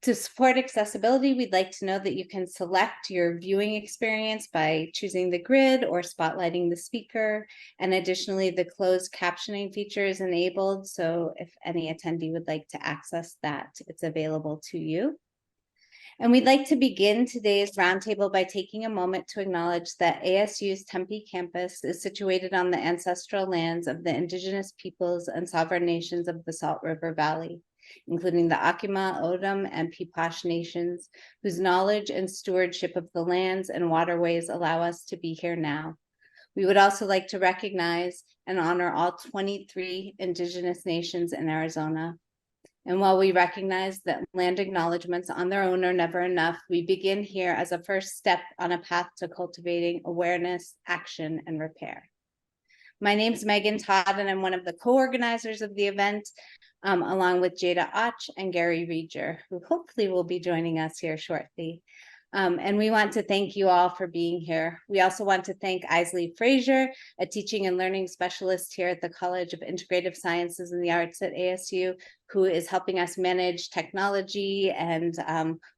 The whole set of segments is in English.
To support accessibility, we'd like to know that you can select your viewing experience by choosing the grid or spotlighting the speaker. And additionally, the closed captioning feature is enabled. So if any attendee would like to access that, it's available to you. And we'd like to begin today's roundtable by taking a moment to acknowledge that ASU's Tempe campus is situated on the ancestral lands of the indigenous peoples and sovereign nations of the Salt River Valley, including the Akima, Odom, and Peepash nations, whose knowledge and stewardship of the lands and waterways allow us to be here now. We would also like to recognize and honor all 23 indigenous nations in Arizona. And while we recognize that land acknowledgements on their own are never enough, we begin here as a first step on a path to cultivating awareness, action, and repair. My name is Megan Todd, and I'm one of the co-organizers of the event, along with Jada Och and Gary Reger, who hopefully will be joining us here shortly. And we want to thank you all for being here. We also want to thank Isley Frazier, a teaching and learning specialist here at the College of Integrative Sciences and the Arts at ASU, who is helping us manage technology and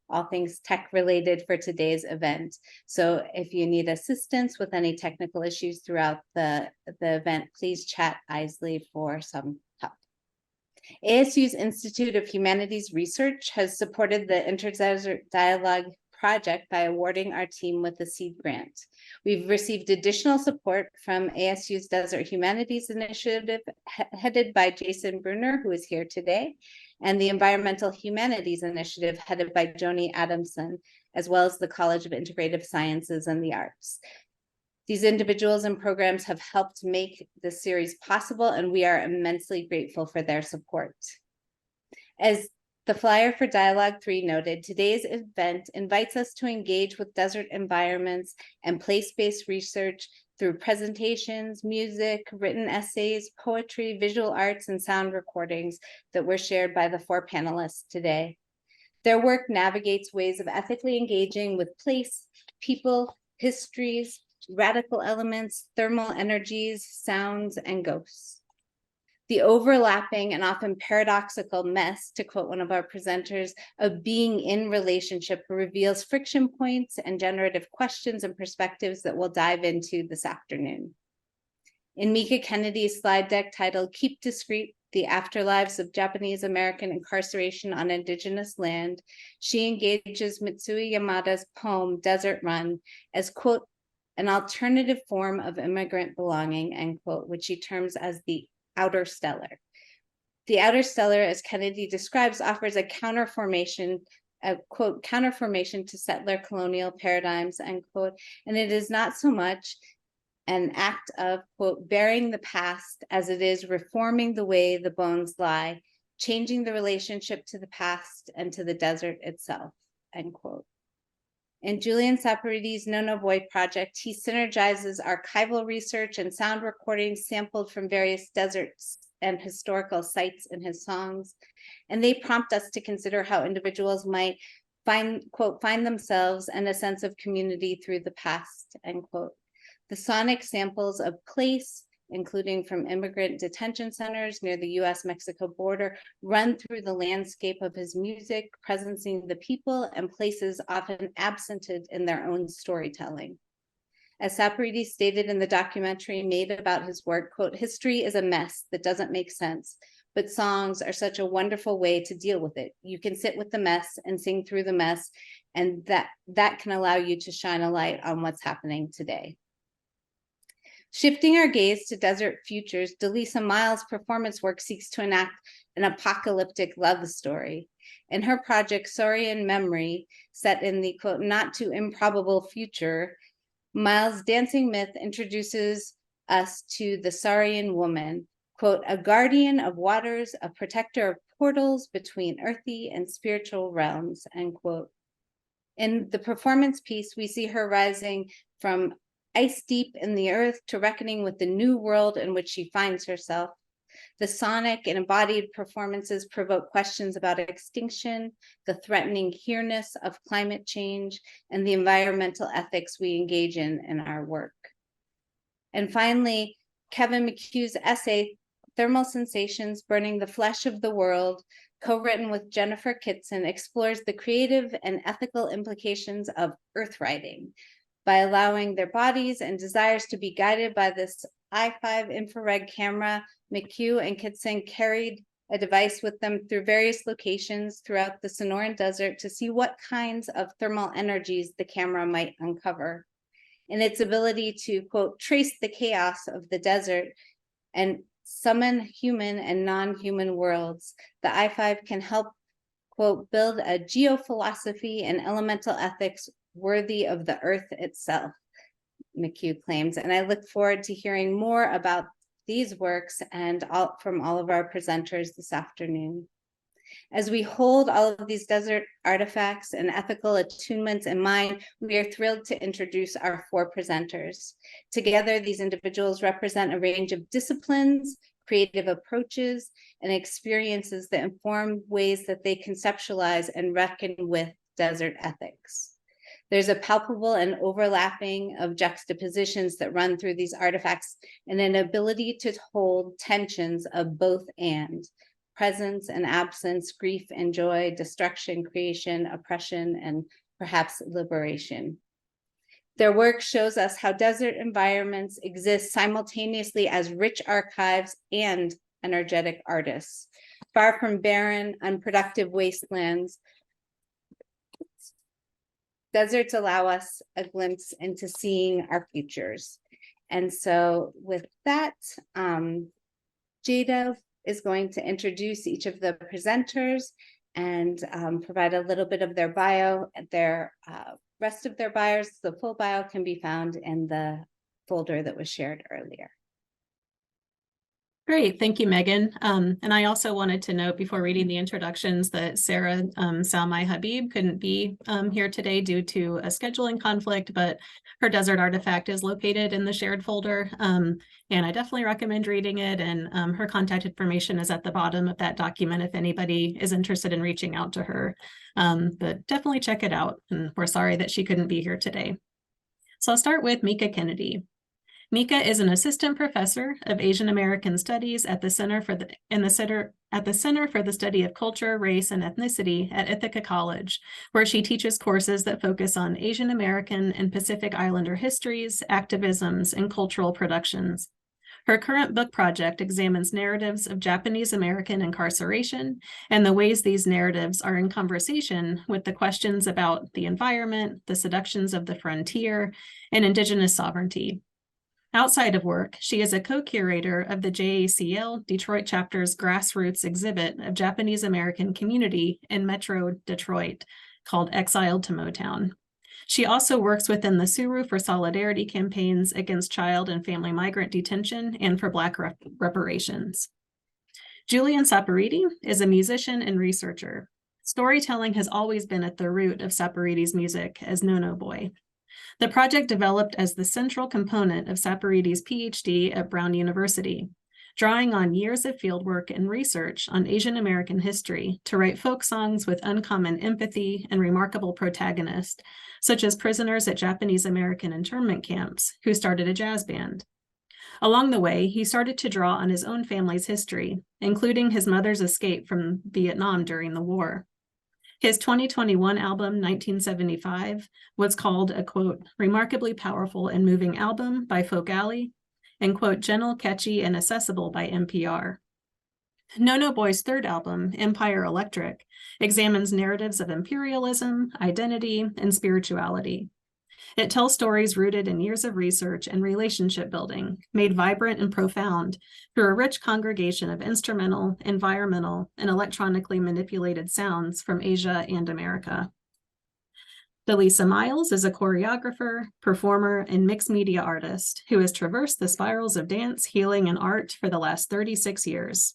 all things tech related for today's event. So if you need assistance with any technical issues throughout the event, please chat Isley for some help. ASU's Institute of Humanities Research has supported the Interdesert Dialogue project by awarding our team with a seed grant. We've received additional support from ASU's Desert Humanities Initiative, headed by Jason Bruner, who is here today, and the Environmental Humanities Initiative, headed by Joni Adamson, as well as the College of Integrative Sciences and the Arts. These individuals and programs have helped make this series possible, and we are immensely grateful for their support. As the flyer for Dialogue 3 noted, today's event invites us to engage with desert environments and place-based research through presentations, music, written essays, poetry, visual arts, and sound recordings that were shared by the 4 panelists today. Their work navigates ways of ethically engaging with place, people, histories, radical elements, thermal energies, sounds, and ghosts. The overlapping and often paradoxical mess, to quote one of our presenters, of being in relationship reveals friction points and generative questions and perspectives that we'll dive into this afternoon. In Mika Kennedy's slide deck titled "Keep Discreet: The Afterlives of Japanese American Incarceration on Indigenous Land," she engages Mitsui Yamada's poem "Desert Run" as, quote, an alternative form of immigrant belonging, end quote, which she terms as the outer stellar. The outer stellar, as Kennedy describes, offers a counterformation, a quote, counterformation to settler colonial paradigms, end quote, and it is not so much an act of, quote, burying the past as it is reforming the way the bones lie, changing the relationship to the past and to the desert itself, end quote. In Julian Saporiti's No No Void project, he synergizes archival research and sound recordings sampled from various deserts and historical sites in his songs. And they prompt us to consider how individuals might find, quote, find themselves and a sense of community through the past, end quote. The sonic samples of place, including from immigrant detention centers near the US-Mexico border, run through the landscape of his music, presencing the people and places often absented in their own storytelling. As Saporiti stated in the documentary made about his work, quote, history is a mess that doesn't make sense, but songs are such a wonderful way to deal with it. You can sit with the mess and sing through the mess, and that can allow you to shine a light on what's happening today. Shifting our gaze to desert futures, Delisa Myles' performance work seeks to enact an apocalyptic love story. In her project, Saurian Memory, set in the, quote, not too improbable future, Myles' dancing myth introduces us to the Saurian woman, quote, a guardian of waters, a protector of portals between earthy and spiritual realms, end quote. In the performance piece, we see her rising from ice deep in the earth to reckoning with the new world in which she finds herself. The sonic and embodied performances provoke questions about extinction, the threatening here-ness of climate change, and the environmental ethics we engage in our work. And finally, Kevin McHugh's essay, Thermal Sensations, Burning the Flesh of the World, co-written with Jennifer Kitson, explores the creative and ethical implications of earth writing by allowing their bodies and desires to be guided by this I5 infrared camera. McHugh and Kitson carried a device with them through various locations throughout the Sonoran Desert to see what kinds of thermal energies the camera might uncover. In its ability to, quote, trace the chaos of the desert and summon human and non-human worlds, the I5 can help, quote, build a geophilosophy and elemental ethics worthy of the earth itself, McHugh claims. And I look forward to hearing more about these works and from all of our presenters this afternoon. As we hold all of these desert artifacts and ethical attunements in mind, we are thrilled to introduce our 4 presenters. Together, these individuals represent a range of disciplines, creative approaches, and experiences that inform ways that they conceptualize and reckon with desert ethics. There's a palpable and overlapping of juxtapositions that run through these artifacts and an ability to hold tensions of both and. Presence and absence, grief and joy, destruction, creation, oppression, and perhaps liberation. Their work shows us how desert environments exist simultaneously as rich archives and energetic artists. Far from barren, unproductive wastelands, deserts allow us a glimpse into seeing our futures. And so with that, Jada is going to introduce each of the presenters and provide a little bit of their bio. Their rest of their bios, the full bio, can be found in the folder that was shared earlier. Great, thank you, Megan. And I also wanted to note before reading the introductions that Sarah Salmai Habib couldn't be here today due to a scheduling conflict, but her desert artifact is located in the shared folder. And I definitely recommend reading it. And her contact information is at the bottom of that document if anybody is interested in reaching out to her. But definitely check it out. And we're sorry that she couldn't be here today. So I'll start with Mika Kennedy. Mika is an assistant professor of Asian American Studies at the Center for the Study of Culture, Race, and Ethnicity at Ithaca College, where she teaches courses that focus on Asian American and Pacific Islander histories, activisms, and cultural productions. Her current book project examines narratives of Japanese American incarceration and the ways these narratives are in conversation with the questions about the environment, the seductions of the frontier, and Indigenous sovereignty. Outside of work, she is a co-curator of the JACL Detroit chapter's grassroots exhibit of Japanese American community in Metro Detroit called Exiled to Motown. She also works within the Suru for Solidarity campaigns against child and family migrant detention and for Black reparations. Julian Saporiti is a musician and researcher. Storytelling has always been at the root of Saporiti's music as No-No Boy. The project developed as the central component of Saporiti's PhD at Brown University, drawing on years of fieldwork and research on Asian American history to write folk songs with uncommon empathy and remarkable protagonists, such as prisoners at Japanese American internment camps who started a jazz band. Along the way, he started to draw on his own family's history, including his mother's escape from Vietnam during the war. His 2021 album, 1975, was called a, quote, remarkably powerful and moving album by Folk Alley, and, quote, gentle, catchy, and accessible by NPR. No-No Boy's third album, Empire Electric, examines narratives of imperialism, identity, and spirituality. It tells stories rooted in years of research and relationship building, made vibrant and profound through a rich congregation of instrumental, environmental, and electronically manipulated sounds from Asia and America. Delisa Myles is a choreographer, performer, and mixed media artist who has traversed the spirals of dance, healing, and art for the last 36 years.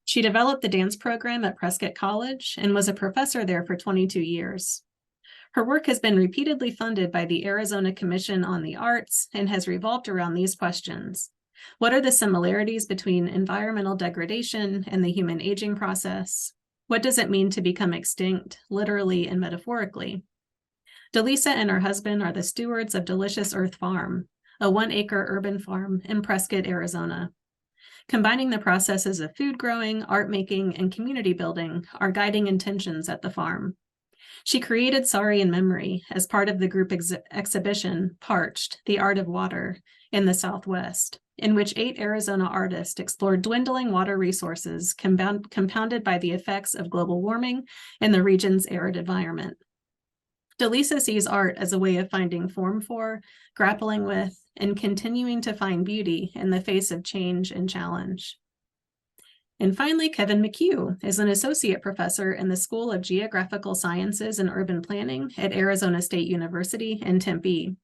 She developed the dance program at Prescott College and was a professor there for 22 years. Her work has been repeatedly funded by the Arizona Commission on the Arts and has revolved around these questions. What are the similarities between environmental degradation and the human aging process? What does it mean to become extinct, literally and metaphorically? Delisa and her husband are the stewards of Delicious Earth Farm, a 1-acre urban farm in Prescott, Arizona. Combining the processes of food growing, art making, and community building are guiding intentions at the farm. She created Sorry in Memory as part of the group exhibition, Parched, The Art of Water, in the Southwest, in which 8 Arizona artists explored dwindling water resources compounded by the effects of global warming in the region's arid environment. Delisa sees art as a way of finding form for, grappling with, and continuing to find beauty in the face of change and challenge. And finally, Kevin McHugh is an associate professor in the School of Geographical Sciences and Urban Planning at Arizona State University in Tempe.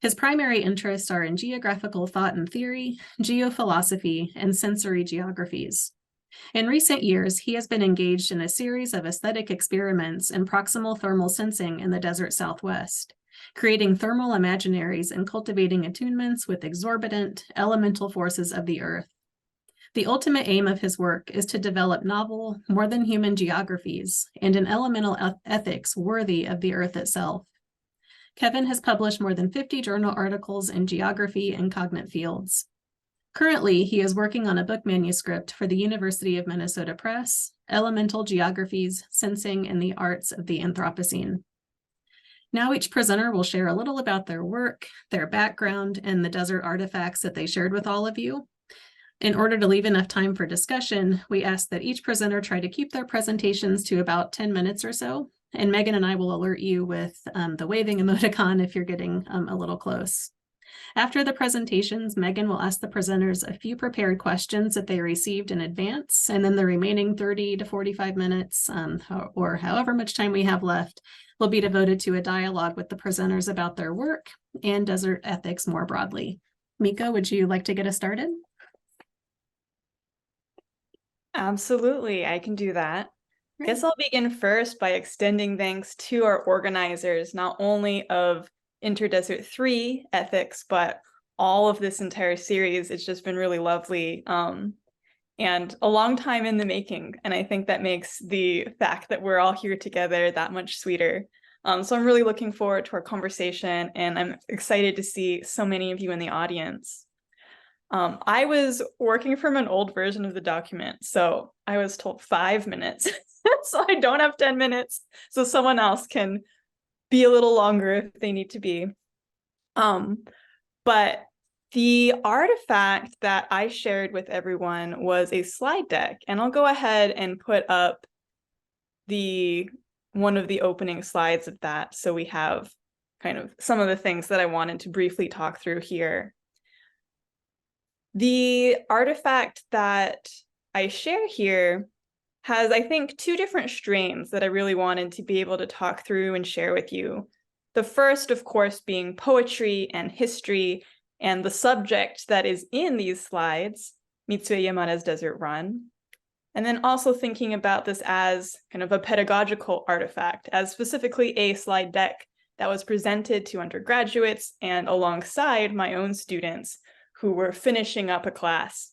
His primary interests are in geographical thought and theory, geophilosophy, and sensory geographies. In recent years, he has been engaged in a series of aesthetic experiments in proximal thermal sensing in the desert Southwest, creating thermal imaginaries and cultivating attunements with exorbitant, elemental forces of the earth. The ultimate aim of his work is to develop novel, more than human geographies and an elemental ethics worthy of the earth itself. Kevin has published more than 50 journal articles in geography and cognate fields. Currently, he is working on a book manuscript for the University of Minnesota Press, Elemental Geographies, Sensing, and the Arts of the Anthropocene. Now each presenter will share a little about their work, their background, and the desert artifacts that they shared with all of you. In order to leave enough time for discussion, we ask that each presenter try to keep their presentations to about 10 minutes or so, and Megan and I will alert you with the waving emoticon if you're getting a little close. After the presentations, Megan will ask the presenters a few prepared questions that they received in advance, and then the remaining 30 to 45 minutes, or however much time we have left, will be devoted to a dialogue with the presenters about their work and desert ethics more broadly. Mika, would you like to get us started? Absolutely, I can do that. I guess I'll begin first by extending thanks to our organizers, not only of Interdesert 3 Ethics, but all of this entire series. It's just been really lovely and a long time in the making. And I think that makes the fact that we're all here together that much sweeter. So I'm really looking forward to our conversation, and I'm excited to see so many of you in the audience. I was working from an old version of the document, so I was told 5 minutes. So I don't have 10 minutes, so someone else can be a little longer if they need to be. But the artifact that I shared with everyone was a slide deck, and I'll go ahead and put up one of the opening slides of that, so we have kind of some of the things that I wanted to briefly talk through here. The artifact that I share here has, I think, 2 different strains that I really wanted to be able to talk through and share with you. The first, of course, being poetry and history, and the subject that is in these slides, Mitsuye Yamada's Desert Run. And then also thinking about this as kind of a pedagogical artifact, as specifically a slide deck that was presented to undergraduates and alongside my own students who were finishing up a class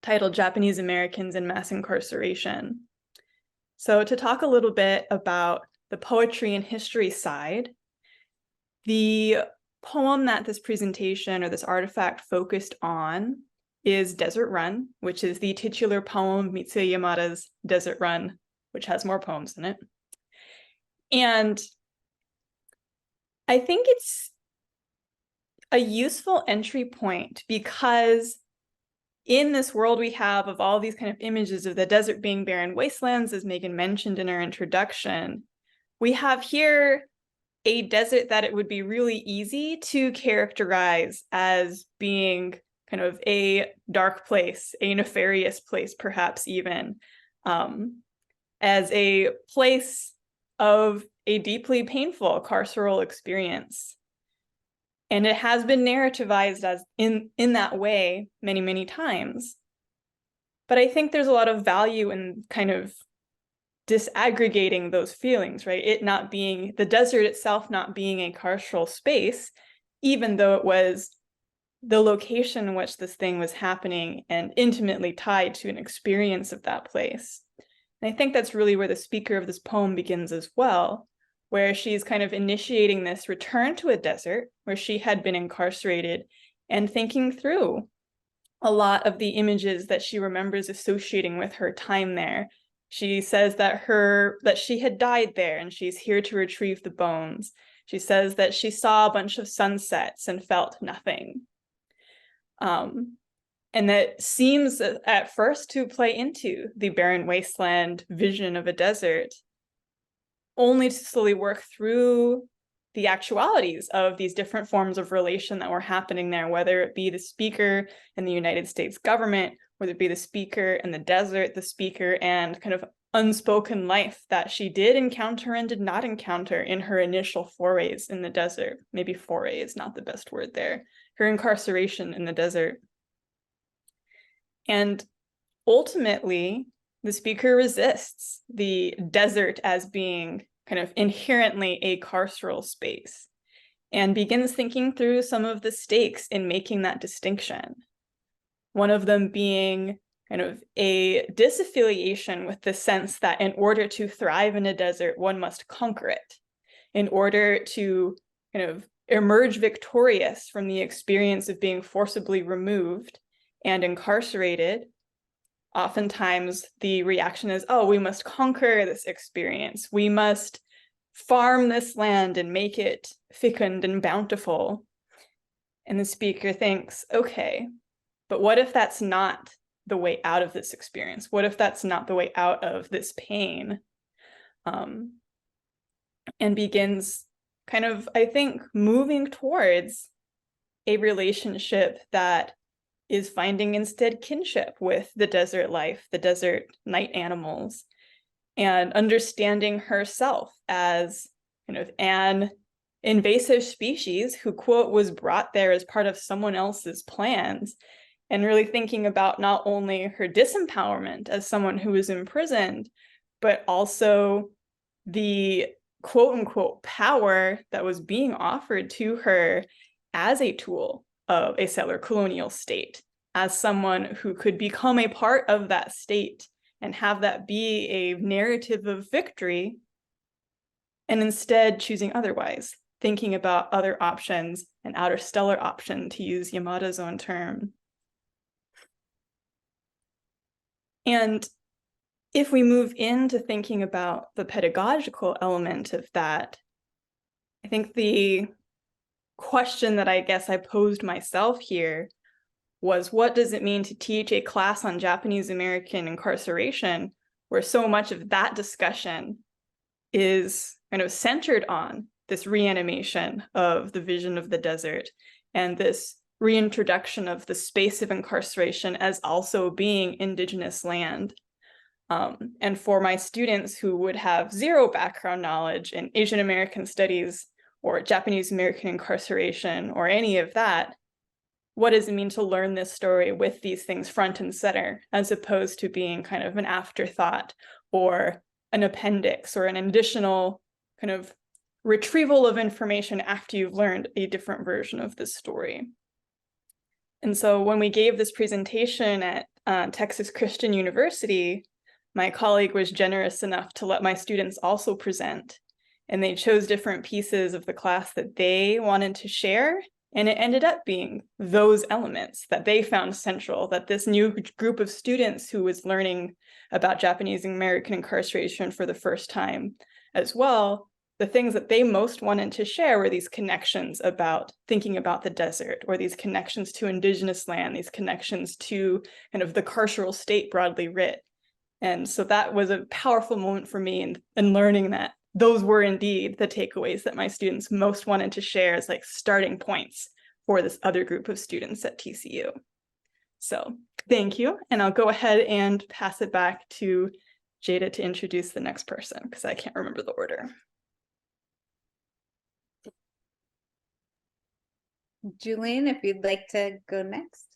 titled Japanese Americans in Mass Incarceration. So to talk a little bit about the poetry and history side, the poem that this presentation or this artifact focused on is Desert Run, which is the titular poem of Mitsuye Yamada's Desert Run, which has more poems in it. And I think it's a useful entry point because in this world we have of all these kind of images of the desert being barren wastelands, as Megan mentioned in our introduction, we have here a desert that it would be really easy to characterize as being kind of a dark place, a nefarious place, perhaps even, as a place of a deeply painful carceral experience. And it has been narrativized as in that way many, many times. But I think there's a lot of value in kind of disaggregating those feelings, right? It not being, the desert itself not being a carceral space, even though it was the location in which this thing was happening and intimately tied to an experience of that place. And I think that's really where the speaker of this poem begins as well, where she's kind of initiating this return to a desert where she had been incarcerated and thinking through a lot of the images that she remembers associating with her time there. She says that she had died there and she's here to retrieve the bones. She says that she saw a bunch of sunsets and felt nothing. And that seems at first to play into the barren wasteland vision of a desert, only to slowly work through the actualities of these different forms of relation that were happening there, whether it be the speaker and the United States government, whether it be the speaker and the desert, the speaker and kind of unspoken life that she did encounter and did not encounter in her initial forays in the desert. Maybe foray is not the best word there. Her incarceration in the desert. And ultimately, the speaker resists the desert as being kind of inherently a carceral space and begins thinking through some of the stakes in making that distinction. One of them being kind of a disaffiliation with the sense that in order to thrive in a desert, one must conquer it. In order to kind of emerge victorious from the experience of being forcibly removed and incarcerated, oftentimes the reaction is, oh, we must conquer this experience. We must farm this land and make it fecund and bountiful. And the speaker thinks, okay, but what if that's not the way out of this experience? What if that's not the way out of this pain? And begins kind of, I think, moving towards a relationship that is finding instead kinship with the desert life, the desert night animals, and understanding herself as kind of an invasive species who, quote, was brought there as part of someone else's plans, and really thinking about not only her disempowerment as someone who was imprisoned, but also the quote unquote power that was being offered to her as a tool of a settler colonial state, as someone who could become a part of that state and have that be a narrative of victory, and instead choosing otherwise, thinking about other options, an outer stellar option, to use Yamada's own term. And if we move into thinking about the pedagogical element of that, I think the question that I guess I posed myself here was, what does it mean to teach a class on Japanese American incarceration where so much of that discussion is kind of centered on this reanimation of the vision of the desert and this reintroduction of the space of incarceration as also being indigenous land. And for my students who would have zero background knowledge in Asian American studies or Japanese American incarceration or any of that, what does it mean to learn this story with these things front and center, as opposed to being kind of an afterthought or an appendix or an additional kind of retrieval of information after you've learned a different version of this story? And so when we gave this presentation at Texas Christian University, my colleague was generous enough to let my students also present, and they chose different pieces of the class that they wanted to share. And it ended up being those elements that they found central, that this new group of students who was learning about Japanese American incarceration for the first time as well, the things that they most wanted to share were these connections about thinking about the desert, or these connections to indigenous land, these connections to kind of the carceral state broadly writ. And so that was a powerful moment for me in learning that those were indeed the takeaways that my students most wanted to share as like starting points for this other group of students at TCU. So thank you. And I'll go ahead and pass it back to Jada to introduce the next person, because I can't remember the order. Julian, if you'd like to go next.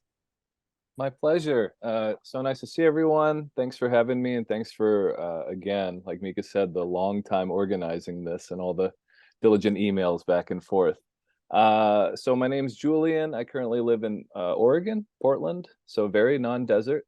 My pleasure. So nice to see everyone. Thanks for having me, and thanks for, again, like Mika said, the long time organizing this and all the diligent emails back and forth. So my name's Julian. I currently live in Oregon, Portland, so very non-desert.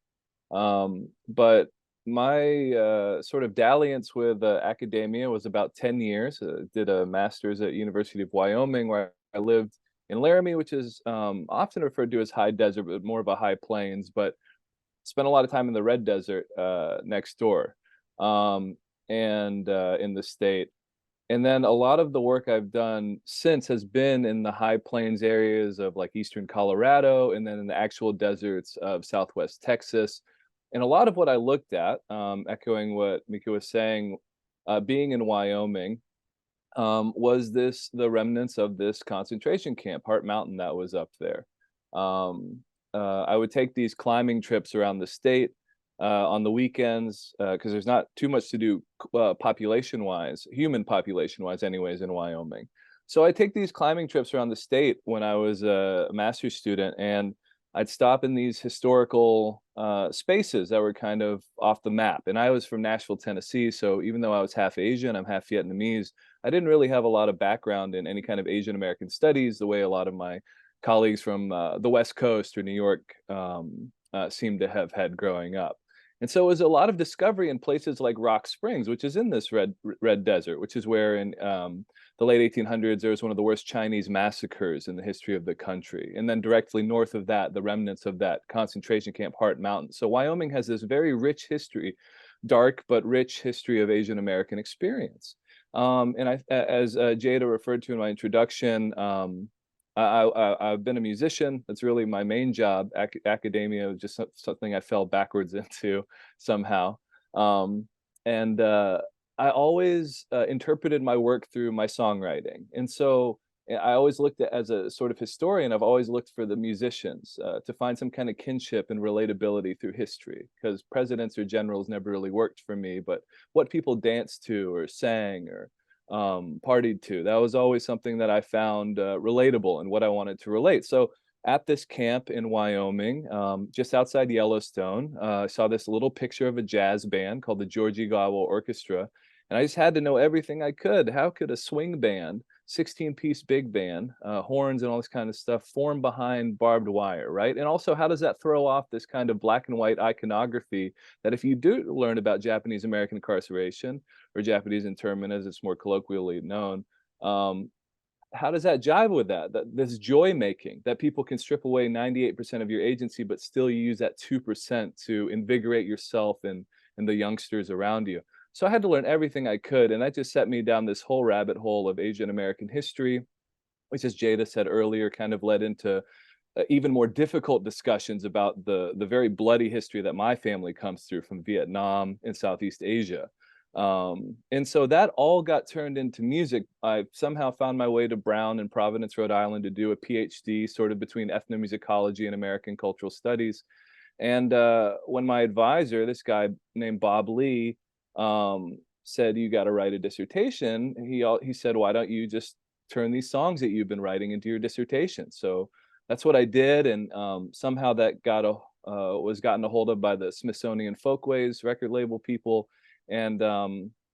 But my sort of dalliance with academia was about 10 years. Did a master's at University of Wyoming, where I lived in Laramie, which is often referred to as high desert, but more of a high plains. But spent a lot of time in the red desert next door, and in the state. And then a lot of the work I've done since has been in the high plains areas of like eastern Colorado, and then in the actual deserts of southwest Texas. And a lot of what I looked at, echoing what Mika was saying, being in Wyoming, was the remnants of this concentration camp, Heart Mountain, that was up there. I would take these climbing trips around the state on the weekends, because there's not too much to do population-wise, human population-wise anyways, in Wyoming. So I take these climbing trips around the state when I was a master's student, and I'd stop in these historical spaces that were kind of off the map. And I was from Nashville, Tennessee, so even though I was half Asian, I'm half Vietnamese, I didn't really have a lot of background in any kind of Asian American studies the way a lot of my colleagues from the West Coast or New York seem to have had growing up. And so it was a lot of discovery in places like Rock Springs, which is in this red desert, which is where in the late 1800s there was one of the worst Chinese massacres in the history of the country. And then directly north of that, the remnants of that concentration camp, Heart Mountain. So Wyoming has this very rich history, dark but rich history of Asian American experience. And as Jada referred to in my introduction, I've been a musician. That's really my main job. Academia was just something I fell backwards into somehow. And I always interpreted my work through my songwriting. And so I always looked at, as a sort of historian, I've always looked for the musicians to find some kind of kinship and relatability through history, because presidents or generals never really worked for me, but what people danced to or sang or partied to, that was always something that I found relatable and what I wanted to relate. So at this camp in Wyoming, just outside Yellowstone, I saw this little picture of a jazz band called the Georgie Gawa Orchestra. And I just had to know everything I could. How could a swing band, 16-piece big band, horns and all this kind of stuff, form behind barbed wire, right? And also, how does that throw off this kind of black and white iconography that if you do learn about Japanese American incarceration, or Japanese internment as it's more colloquially known, how does that jive with that this joy making, that people can strip away 98% of your agency but still use that 2% to invigorate yourself and the youngsters around you? So I had to learn everything I could, and that just set me down this whole rabbit hole of Asian American history, which, as Jada said earlier, kind of led into even more difficult discussions about the very bloody history that my family comes through from Vietnam and Southeast Asia. And so that all got turned into music. I somehow found my way to Brown in Providence, Rhode Island, to do a PhD sort of between ethnomusicology and American cultural studies. And when my advisor, this guy named Bob Lee, said, "You got to write a dissertation," he said, "Why don't you just turn these songs that you've been writing into your dissertation?" So that's what I did, and somehow that was gotten a hold of by the Smithsonian Folkways record label people. And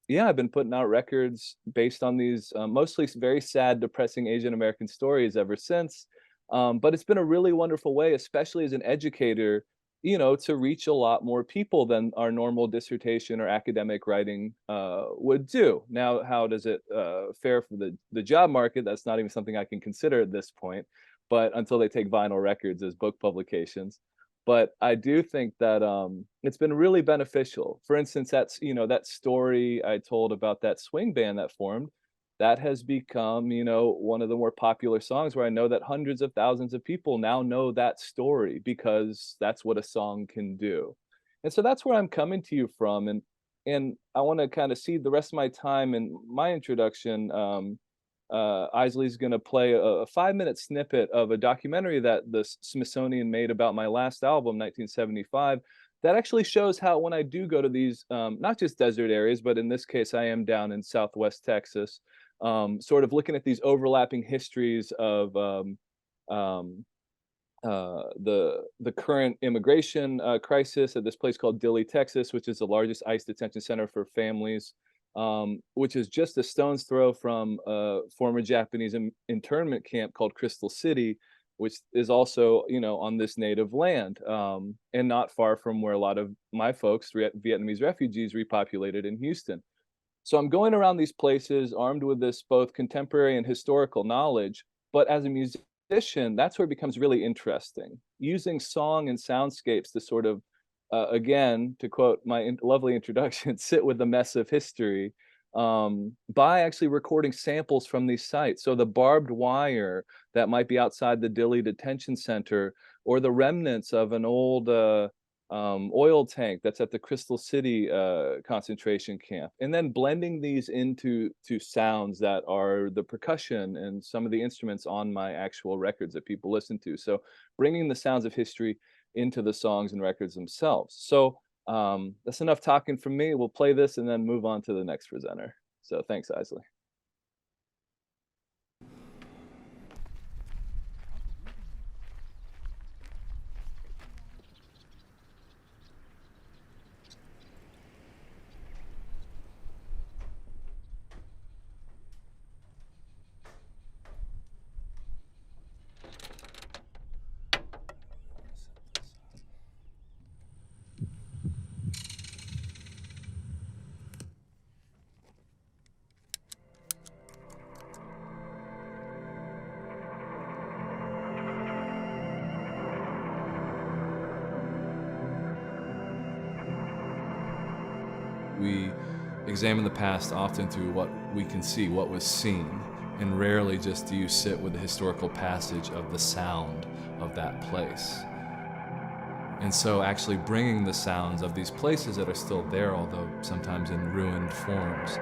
yeah, I've been putting out records based on these mostly very sad, depressing Asian American stories ever since. But it's been a really wonderful way, especially as an educator, to reach a lot more people than our normal dissertation or academic writing would do. Now, how does it fare for the job market? That's not even something I can consider at this point, but until they take vinyl records as book publications. But I do think that it's been really beneficial. For instance, that story I told about that swing band that formed, that has become, one of the more popular songs, where I know that hundreds of thousands of people now know that story because that's what a song can do. And so that's where I'm coming to you from. And I want to kind of see the rest of my time in my introduction. Isley's going to play a 5-minute snippet of a documentary that the Smithsonian made about my last album, 1975, that actually shows how, when I do go to these, not just desert areas, but in this case, I am down in Southwest Texas, sort of looking at these overlapping histories of the current immigration crisis at this place called Dilley, Texas, which is the largest ICE detention center for families, which is just a stone's throw from a former Japanese internment camp called Crystal City, which is also, on this native land, and not far from where a lot of my folks, Vietnamese refugees, repopulated in Houston. So I'm going around these places armed with this both contemporary and historical knowledge, but as a musician, that's where it becomes really interesting. Using song and soundscapes to sort of, again, to quote my lovely introduction, sit with the mess of history, by actually recording samples from these sites. So the barbed wire that might be outside the Dilley Detention Center, or the remnants of an old oil tank that's at the Crystal City concentration camp, and then blending these into sounds that are the percussion and some of the instruments on my actual records that people listen to. So bringing the sounds of history into the songs and records themselves. So that's enough talking from me. We'll play this and then move on to the next presenter. So thanks, Isley. We examine the past often through what we can see, what was seen, and rarely just do you sit with the historical passage of the sound of that place. And so actually bringing the sounds of these places that are still there, although sometimes in ruined forms,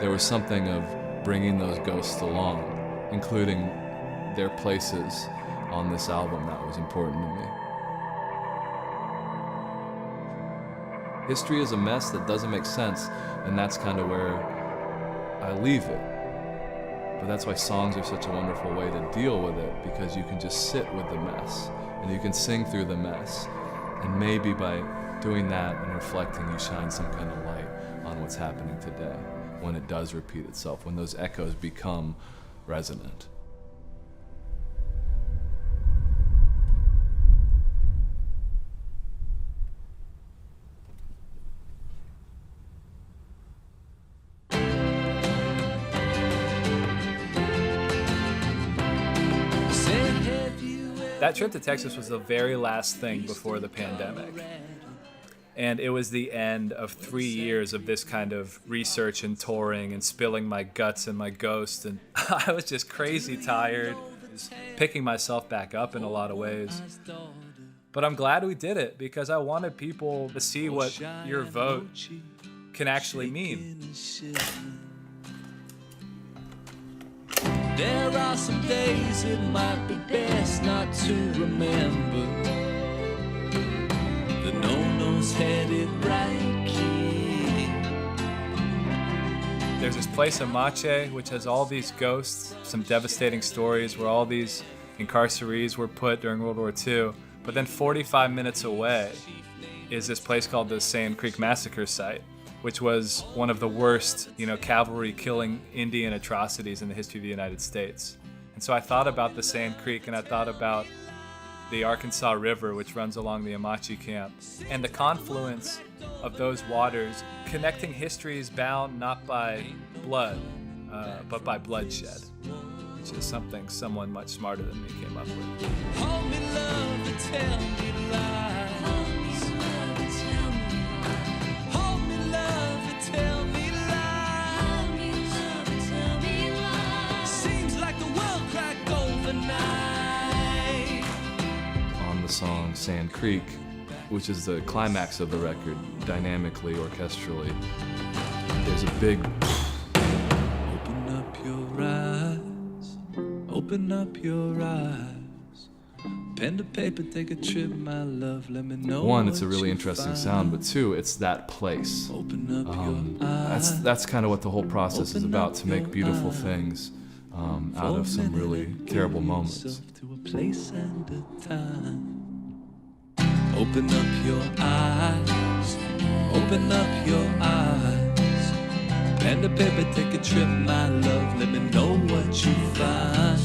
there was something of bringing those ghosts along, including their places on this album that was important to me. History is a mess that doesn't make sense, and that's kind of where I leave it. But that's why songs are such a wonderful way to deal with it, because you can just sit with the mess, and you can sing through the mess. And maybe by doing that and reflecting, you shine some kind of light on what's happening today, when it does repeat itself, when those echoes become resonant. That trip to Texas was the very last thing before the pandemic. And it was the end of 3 years of this kind of research and touring and spilling my guts and my ghost. And I was just crazy tired, picking myself back up in a lot of ways. But I'm glad we did it, because I wanted people to see what your vote can actually mean. There are some days it might be best not to remember. The no-no's headed right kid. There's this place in Mache, which has all these ghosts, some devastating stories where all these incarcerees were put during World War II. But then 45 minutes away is this place called the Sand Creek Massacre Site, which was one of the worst, cavalry killing Indian atrocities in the history of the United States. And so I thought about the Sand Creek, and I thought about the Arkansas River, which runs along the Amache camp, and the confluence of those waters, connecting histories bound not by blood, but by bloodshed, which is something someone much smarter than me came up with. Hold me, love, and tell me lies. On the song Sand Creek, which is the climax of the record, dynamically, orchestrally, there's a big Open up your eyes, open up your eyes. Pen to paper, take a trip, my love, let me know. one, it's a really interesting sound, but two, it's that place. Open up your eyes. That's kind of what the whole process is about, to make beautiful things out of some really terrible moments. To a place and a time. Open up your eyes, open up your eyes. Pen to paper, take a trip, my love, let me know what you find.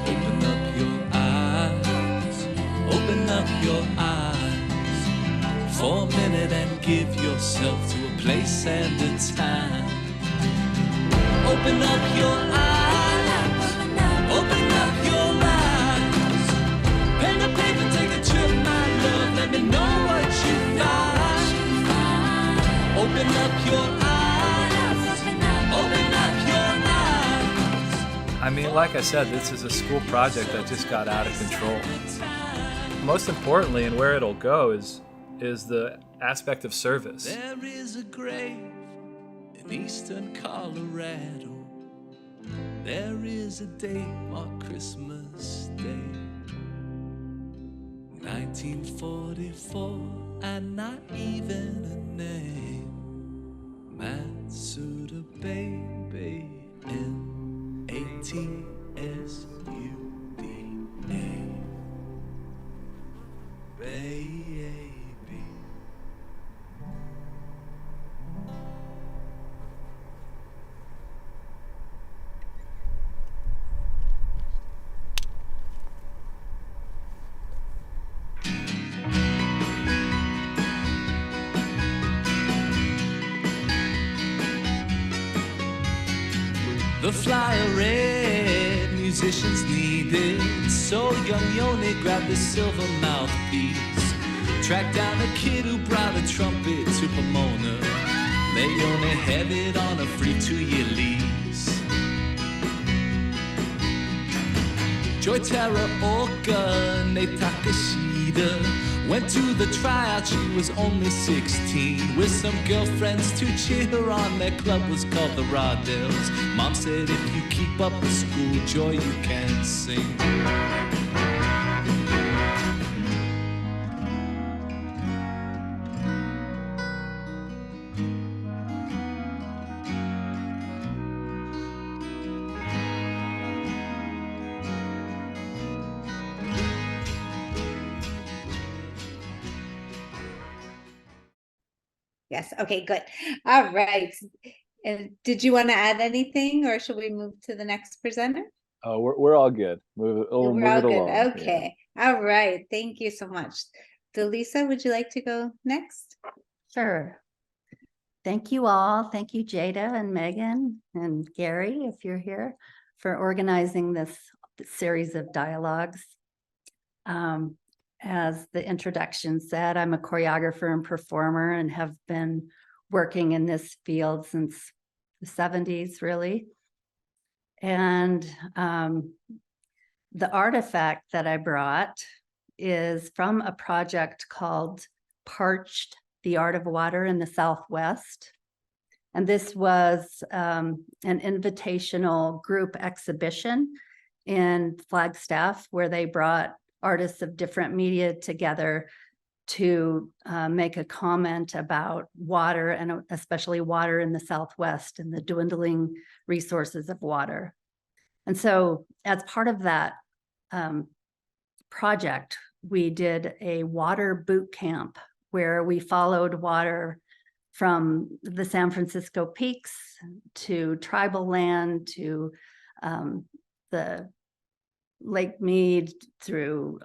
Open up your eyes, open up your eyes. For a minute and give yourself to a place and a time. Open up your eyes, open up your Open up your eyes. Open up your eyes. I mean, like I said, this is a school project that just got out of control. Most importantly, and where it'll go is the aspect of service. There is a grave in eastern Colorado. There is a day marked Christmas Day, 1944, and not even a name. Matsuda baby, M-A-T-S-U-D-A. Baby. The flyer read, musicians needed. So young Yoni grabbed the silver mouthpiece, tracked down a kid who brought a trumpet to Pomona. Leone headed on a free 2-year lease. Joy Teraoka, Nate Takashida went to the tryout, she was only 16, with some girlfriends to cheer her on. Their club was called the Rawdells. Mom said, if you keep up with school, Joy, you can sing. Yes, okay, good. All right. And did you want to add anything, or should we move to the next presenter? Oh, we're all good. Move it We're all along. good. Yeah. Okay. All right. Thank you so much. Delisa, would you like to go next? Sure. Thank you all. Thank you, Jada and Megan and Gary, if you're here, for organizing this series of dialogues. As the introduction said, I'm a choreographer and performer and have been working in this field since the 70s, really. And the artifact that I brought is from a project called Parched: The Art of Water in the Southwest. And this was an invitational group exhibition in Flagstaff, where they brought artists of different media together to make a comment about water, and especially water in the Southwest and the dwindling resources of water. And so as part of that project, we did a water boot camp where we followed water from the San Francisco peaks to tribal land to the Lake Mead, through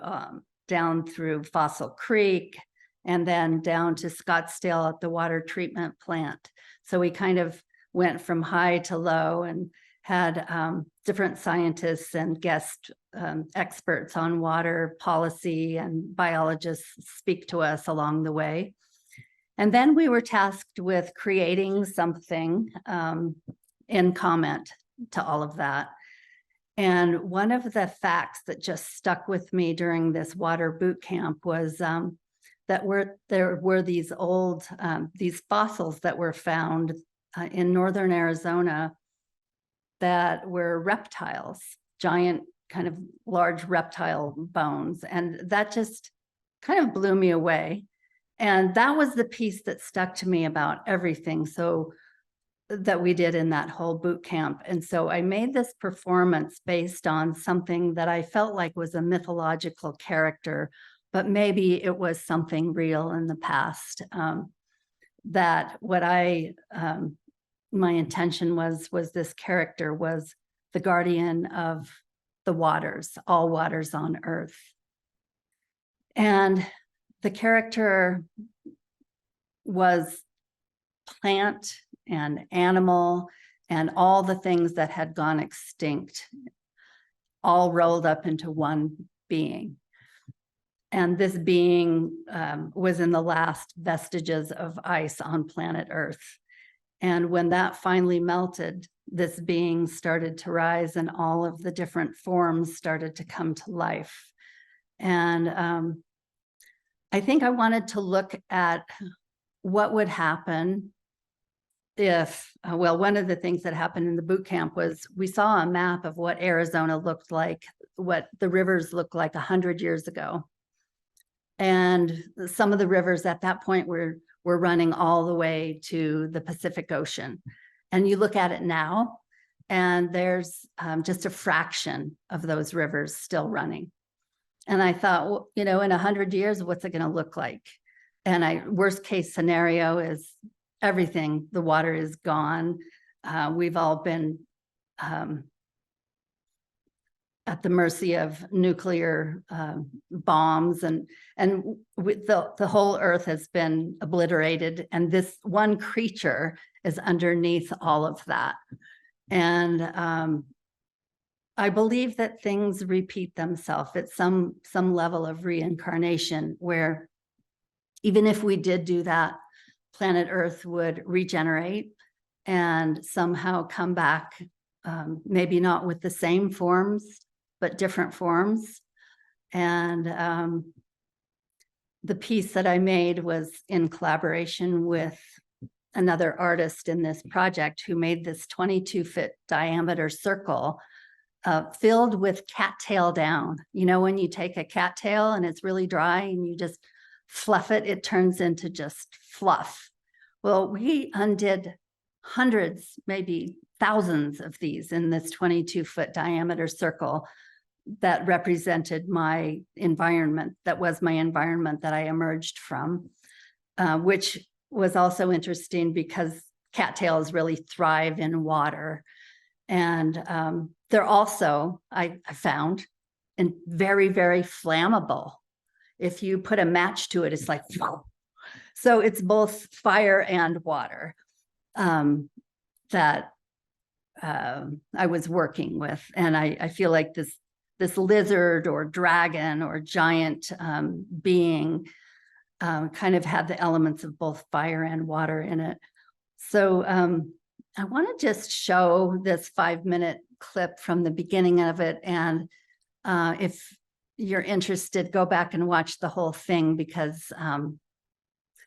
down through Fossil Creek, and then down to Scottsdale at the water treatment plant. So we kind of went from high to low and had different scientists and guest experts on water policy and biologists speak to us along the way. And then we were tasked with creating something in comment to all of that. And one of the facts that just stuck with me during this water boot camp was that there were these old, these fossils that were found in northern Arizona that were reptiles, giant kind of large reptile bones. And that just kind of blew me away. And that was the piece that stuck to me about everything that we did in that whole boot camp. And so I made this performance based on something that I felt like was a mythological character, but maybe it was something real in the past. That what my intention was this character was the guardian of the waters, all waters on earth. And the character was plant and animal and all the things that had gone extinct, all rolled up into one being. And this being was in the last vestiges of ice on planet Earth. And when that finally melted, this being started to rise and all of the different forms started to come to life. And I think I wanted to look at what would happen if, well, one of the things that happened in the boot camp was we saw a map of what Arizona looked like, what the rivers looked like 100 years ago. And some of the rivers at that point were running all the way to the Pacific Ocean. And you look at it now, and there's just a fraction of those rivers still running. And I thought, well, you know, in 100 years, what's it going to look like? And worst case scenario is everything, the water is gone. We've all been at the mercy of nuclear bombs, and the whole earth has been obliterated, and this one creature is underneath all of that. And I believe that things repeat themselves at some level of reincarnation, where even if we did do that, planet Earth would regenerate and somehow come back, maybe not with the same forms, but different forms. And the piece that I made was in collaboration with another artist in this project who made this 22-foot diameter circle filled with cattail down. You know, when you take a cattail and it's really dry and you just fluff it, it turns into just fluff. Well, we undid hundreds, maybe thousands of these in this 22-foot diameter circle that represented my environment, that was my environment that I emerged from, which was also interesting because cattails really thrive in water. And they're also, I found, very, very flammable. If you put a match to it, it's like, whoa. So it's both fire and water that I was working with. And I feel like this lizard or dragon or giant being kind of had the elements of both fire and water in it. So I want to just show this 5-minute clip from the beginning of it. And if you're interested, go back and watch the whole thing, because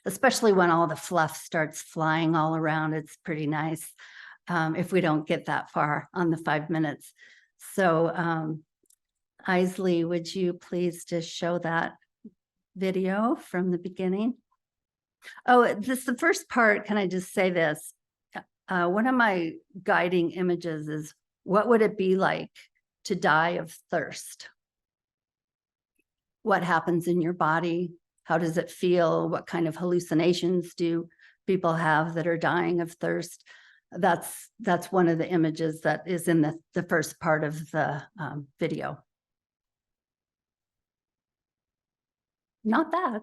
especially when all the fluff starts flying all around, it's pretty nice if we don't get that far on the 5 minutes. So Isley, would you please just show that video from the beginning? Oh, this the first part. Can I just say this? One of my guiding images is, what would it be like to die of thirst? What happens in your body? How does it feel? What kind of hallucinations do people have that are dying of thirst? That's one of the images that is in the first part of the video. Not that.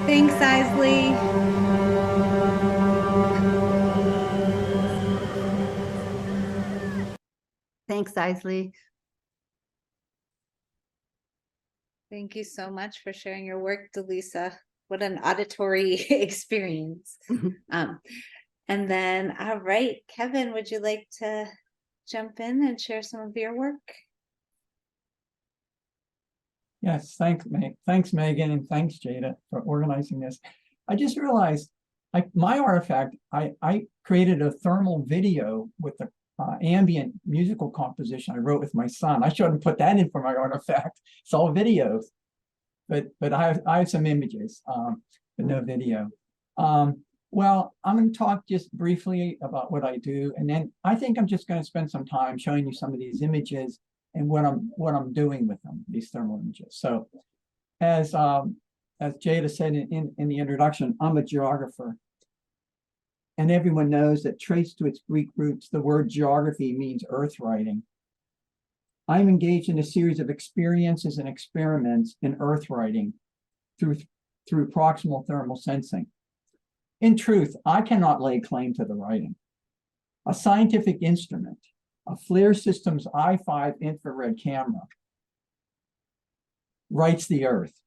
Thanks, Isley. Thanks, Isley. Thank you so much for sharing your work, Delisa. What an auditory experience. And then, all right, Kevin, would you like to jump in and share some of your work? Yes, thanks, Megan, and thanks, Jada, for organizing this. I just realized my artifact, I created a thermal video with the ambient musical composition I wrote with my son. I shouldn't put that in for my artifact. It's all videos, but I have some images, but no video. Well, I'm going to talk just briefly about what I do, and then I think I'm just going to spend some time showing you some of these images and what I'm doing with them, these thermal images. So, as Jada said in the introduction, I'm a geographer, and everyone knows that traced to its Greek roots, the word geography means earth writing. I'm engaged in a series of experiences and experiments in earth writing through proximal thermal sensing. In truth, I cannot lay claim to the writing. A scientific instrument, a FLIR Systems i5 infrared camera, writes the earth,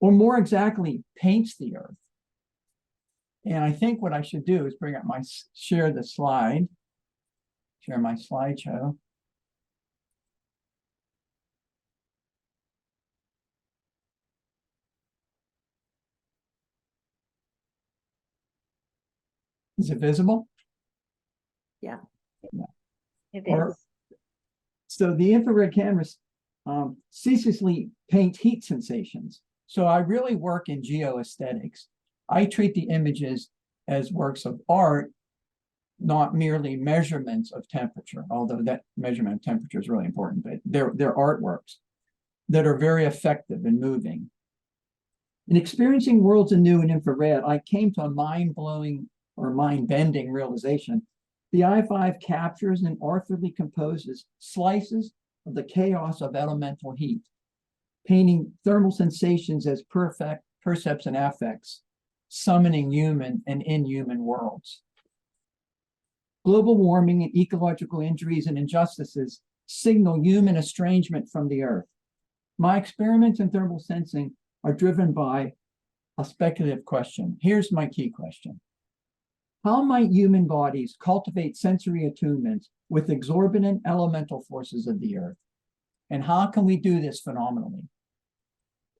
or more exactly, paints the earth. And I think what I should do is bring up share my slideshow. Is it visible? Yeah. It Or- is. So the infrared cameras ceaselessly paint heat sensations. So I really work in geoaesthetics. I treat the images as works of art, not merely measurements of temperature, although that measurement of temperature is really important, but they're artworks that are very effective and moving. In experiencing worlds anew in infrared, I came to a mind-blowing or mind-bending realization. The i5 captures and artfully composes slices of the chaos of elemental heat, painting thermal sensations as percepts and affects, summoning human and inhuman worlds. Global warming and ecological injuries and injustices signal human estrangement from the earth. My experiments in thermal sensing are driven by a speculative question. Here's my key question. How might human bodies cultivate sensory attunements with exorbitant elemental forces of the earth? And how can we do this phenomenally?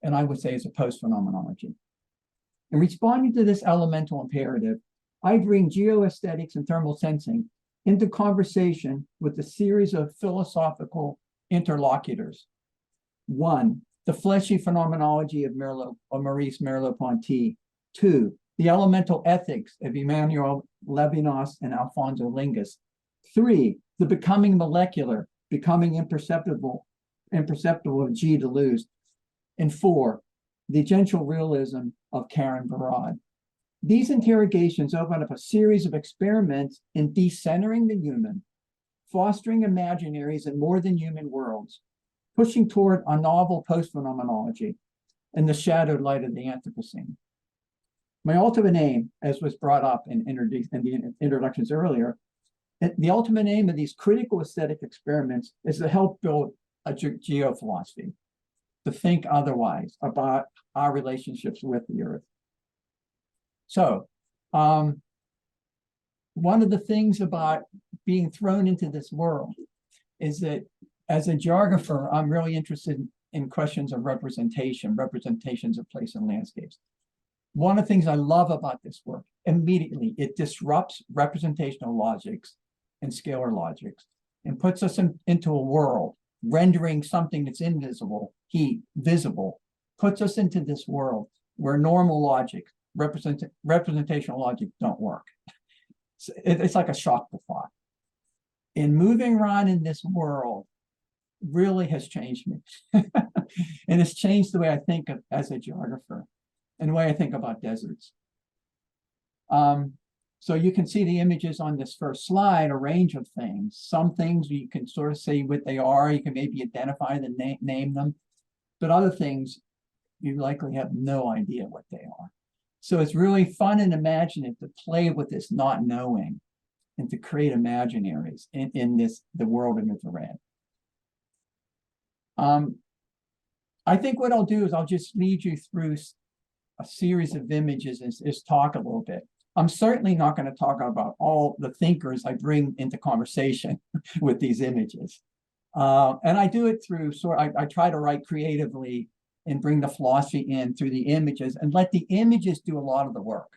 And I would say it's a post-phenomenology. In responding to this elemental imperative, I bring geoaesthetics and thermal sensing into conversation with a series of philosophical interlocutors. One, the fleshy phenomenology of Maurice Merleau-Ponty. Two, the elemental ethics of Emmanuel Levinas and Alfonso Lingus. Three, the becoming molecular, becoming imperceptible of G. Deleuze. And four, the gentle realism of Karen Barad. These interrogations open up a series of experiments in decentering the human, fostering imaginaries in more than human worlds, pushing toward a novel post-phenomenology in the shadowed light of the Anthropocene. My ultimate aim, as was brought up in the introductions earlier, the ultimate aim of these critical aesthetic experiments is to help build a geophilosophy, to think otherwise about our relationships with the earth. So, one of the things about being thrown into this world is that as a geographer, I'm really interested in questions of representations of place and landscapes. One of the things I love about this work, immediately, it disrupts representational logics and scalar logics and puts us into a world, rendering something that's invisible, heat, visible, puts us into this world where normal logic, representational logic don't work. It's like a shock to thought. And moving around in this world really has changed me. And it's changed the way I think as a geographer and the way I think about deserts. So you can see the images on this first slide, a range of things. Some things you can sort of say what they are. You can maybe identify them, name them. But other things, you likely have no idea what they are. So it's really fun and imaginative to play with this not knowing and to create imaginaries in the world of infrared. I think what I'll do is I'll just lead you through a series of images and just talk a little bit. I'm certainly not going to talk about all the thinkers I bring into conversation with these images. And I do it through I try to write creatively and bring the philosophy in through the images and let the images do a lot of the work.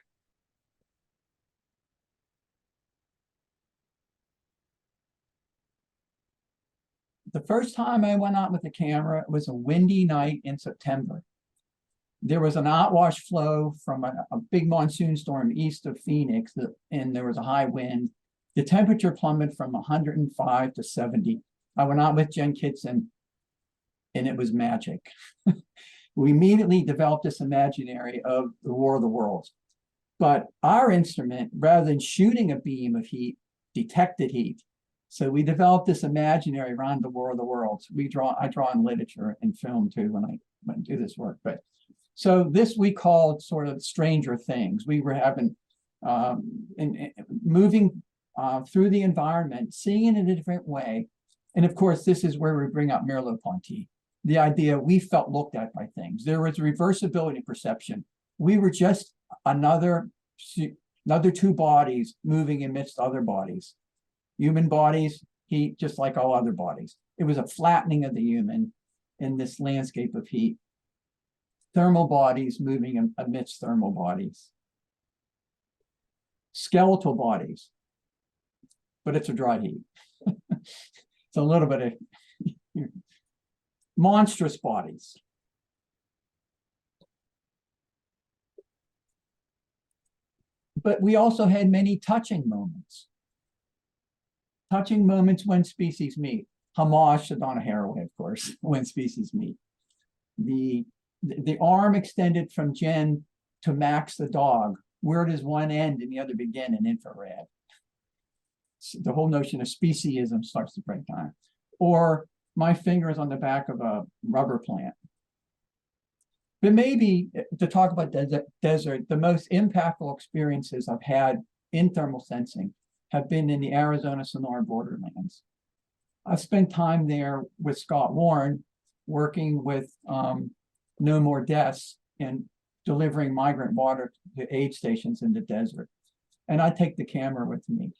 The first time I went out with the camera, it was a windy night in September. There was an outwash flow from a big monsoon storm east of Phoenix, and there was a high wind. The temperature plummeted from 105 to 70. I went out with Jen Kitson, and it was magic. We immediately developed this imaginary of the War of the Worlds. But our instrument, rather than shooting a beam of heat, detected heat. So we developed this imaginary around the War of the Worlds. I draw in literature and film too when I do this work. But so this we called sort of Stranger Things. We were having moving through the environment, seeing it in a different way. And of course, this is where we bring up Merleau-Ponty, the idea we felt looked at by things. There was reversibility perception. We were just another two bodies moving amidst other bodies. Human bodies, heat, just like all other bodies. It was a flattening of the human in this landscape of heat. Thermal bodies moving amidst thermal bodies. Skeletal bodies, but it's a dry heat. It's a little bit of monstrous bodies. But we also had many touching moments. Touching moments when species meet. Homage to Donna Haraway, of course, when species meet. The arm extended from Jen to Max the dog. Where does one end and the other begin in infrared? The whole notion of speciesism starts to break down. Or my fingers on the back of a rubber plant. But maybe to talk about desert, the most impactful experiences I've had in thermal sensing have been in the Arizona Sonora borderlands. I've spent time there with Scott Warren, working with No More Deaths and delivering migrant water to aid stations in the desert. And I take the camera with me.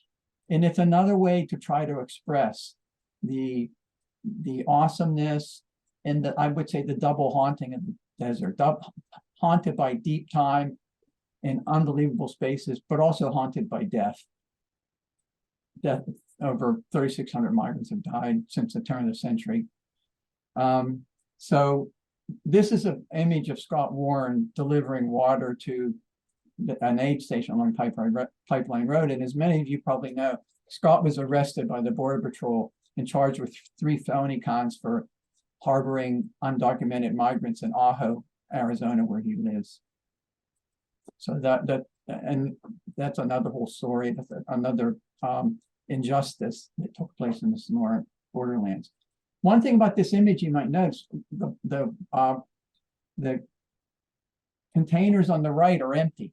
And it's another way to try to express the awesomeness and I would say the double haunting of the desert, haunted by deep time and unbelievable spaces, but also haunted by death. Over 3,600 migrants have died since the turn of the century. So this is an image of Scott Warren delivering water to an aid station along Pipeline Road. And as many of you probably know, Scott was arrested by the Border Patrol and charged with 3 felony counts for harboring undocumented migrants in Ajo, Arizona, where he lives. So that's another whole story. That's another injustice that took place in the Sonora borderlands. One thing about this image you might notice, the containers on the right are empty.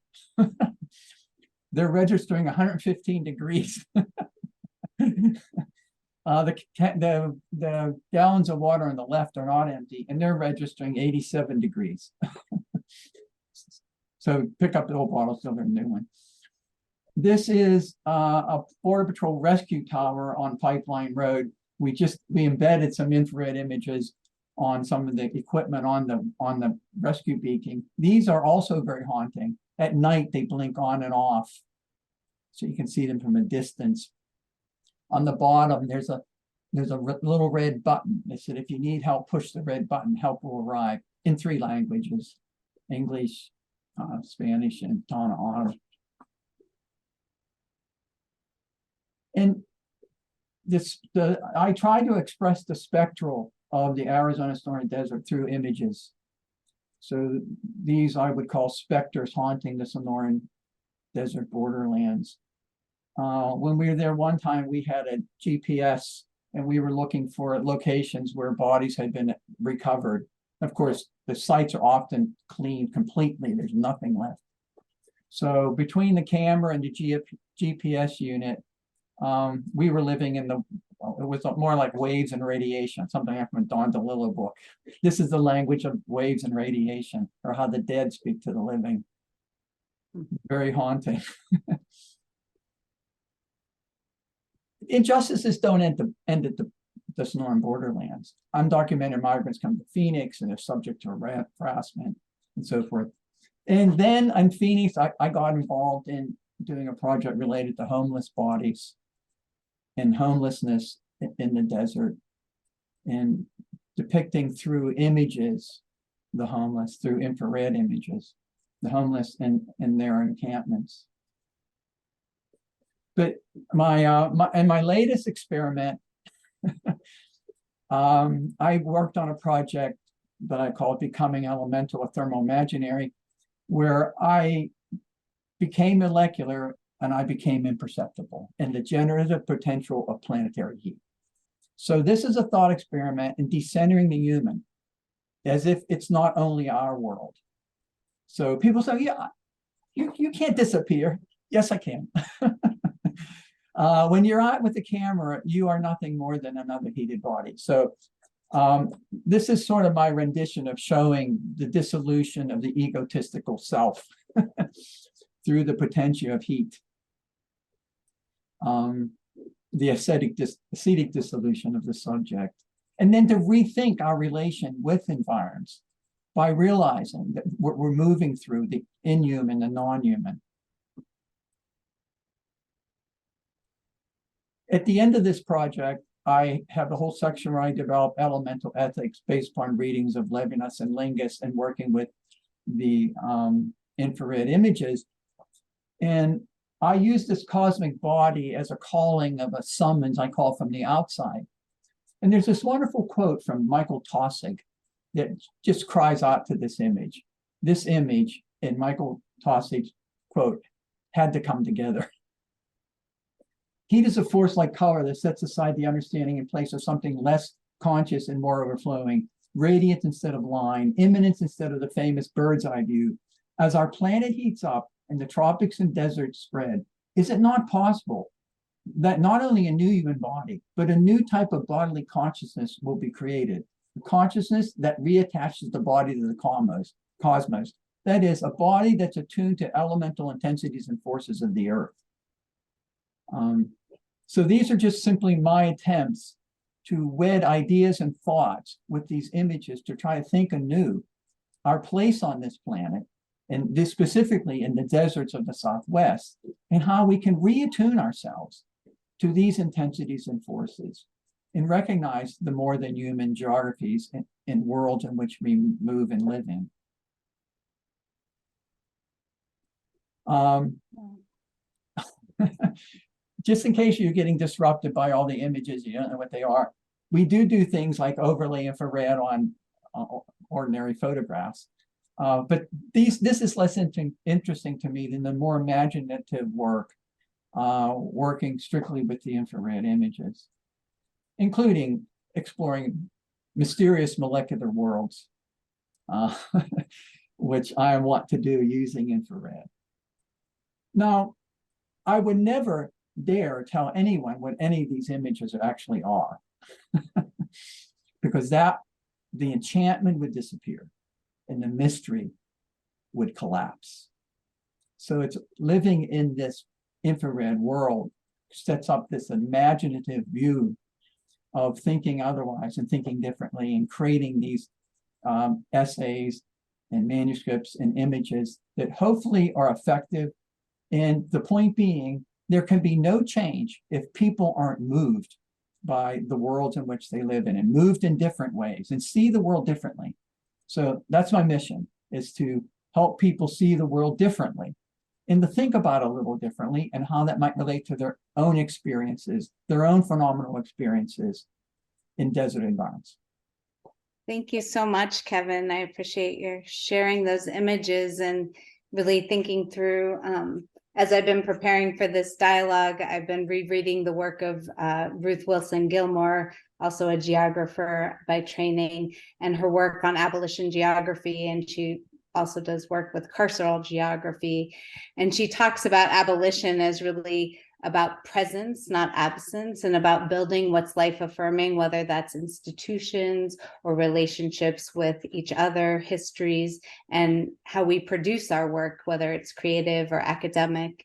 They're registering 115 degrees. The gallons of water on the left are not empty, and they're registering 87 degrees. So pick up the old bottle, still a new one. This is a Border Patrol rescue tower on Pipeline Road. We embedded some infrared images on some of the equipment on the rescue beacon. These are also very haunting. At night, they blink on and off, so you can see them from a distance. On the bottom, there's a little red button. They said, if you need help, push the red button. Help will arrive in 3 languages: English, Spanish, and Tana. And I try to express the spectral of the Arizona Sonora Desert through images. So these I would call specters haunting the Sonoran desert borderlands. When we were there one time, we had a GPS and we were looking for locations where bodies had been recovered. Of course, the sites are often cleaned completely. There's nothing left. So between the camera and the GPS unit, we were living in it was more like waves and radiation, something from a Don DeLillo book. This is the language of waves and radiation, or how the dead speak to the living. Very haunting. Injustices don't end at the Sonoran borderlands. Undocumented migrants come to Phoenix and they're subject to harassment and so forth. And then in Phoenix, I got involved in doing a project related to homeless bodies and homelessness in the desert, and depicting through images the homeless, through infrared images, the homeless and their encampments. But my latest experiment, I worked on a project that I called Becoming Elemental, a Thermal Imaginary, where I became molecular and I became imperceptible in the generative potential of planetary heat. So this is a thought experiment in decentering the human, as if it's not only our world. So people say, yeah, you can't disappear. Yes, I can. When you're out with the camera, you are nothing more than another heated body. So this is sort of my rendition of showing the dissolution of the egotistical self through the potential of heat. The ascetic dissolution of the subject. And then to rethink our relation with environs by realizing that we're moving through the inhuman, the non-human. At the end of this project, I have a whole section where I develop elemental ethics based upon readings of Levinas and Lingus and working with the infrared images. And I use this cosmic body as a calling of a summons I call from the outside. And there's this wonderful quote from Michael Taussig that just cries out to this image. This image in Michael Taussig's quote had to come together. Heat is a force like color that sets aside the understanding in place of something less conscious and more overflowing, radiance instead of line, immanence instead of the famous bird's eye view. As our planet heats up and the tropics and deserts spread, is it not possible that not only a new human body, but a new type of bodily consciousness will be created? A consciousness that reattaches the body to the cosmos. That is, a body that's attuned to elemental intensities and forces of the earth. So these are just simply my attempts to wed ideas and thoughts with these images to try to think anew our place on this planet, and this specifically in the deserts of the Southwest, and how we can reattune ourselves to these intensities and forces and recognize the more than human geographies and worlds in which we move and live in. Just in case you're getting disrupted by all the images, you don't know what they are. We do things like overlay infrared on ordinary photographs. But this is less interesting to me than the more imaginative work, working strictly with the infrared images, including exploring mysterious molecular worlds, which I want to do using infrared. Now, I would never dare tell anyone what any of these images actually are, because the enchantment would disappear and the mystery would collapse. So it's living in this infrared world sets up this imaginative view of thinking otherwise and thinking differently and creating these essays and manuscripts and images that hopefully are effective. And the point being, there can be no change if people aren't moved by the worlds in which they live in and moved in different ways and see the world differently. So that's my mission, is to help people see the world differently and to think about it a little differently and how that might relate to their own experiences, their own phenomenal experiences in desert environments. Thank you so much, Kevin. I appreciate your sharing those images and really thinking through as I've been preparing for this dialogue, I've been rereading the work of Ruth Wilson Gilmore, also a geographer by training, and her work on abolition geography. And she also does work with carceral geography. And she talks about abolition as really about presence, not absence, and about building what's life affirming, whether that's institutions or relationships with each other, histories, and how we produce our work, whether it's creative or academic.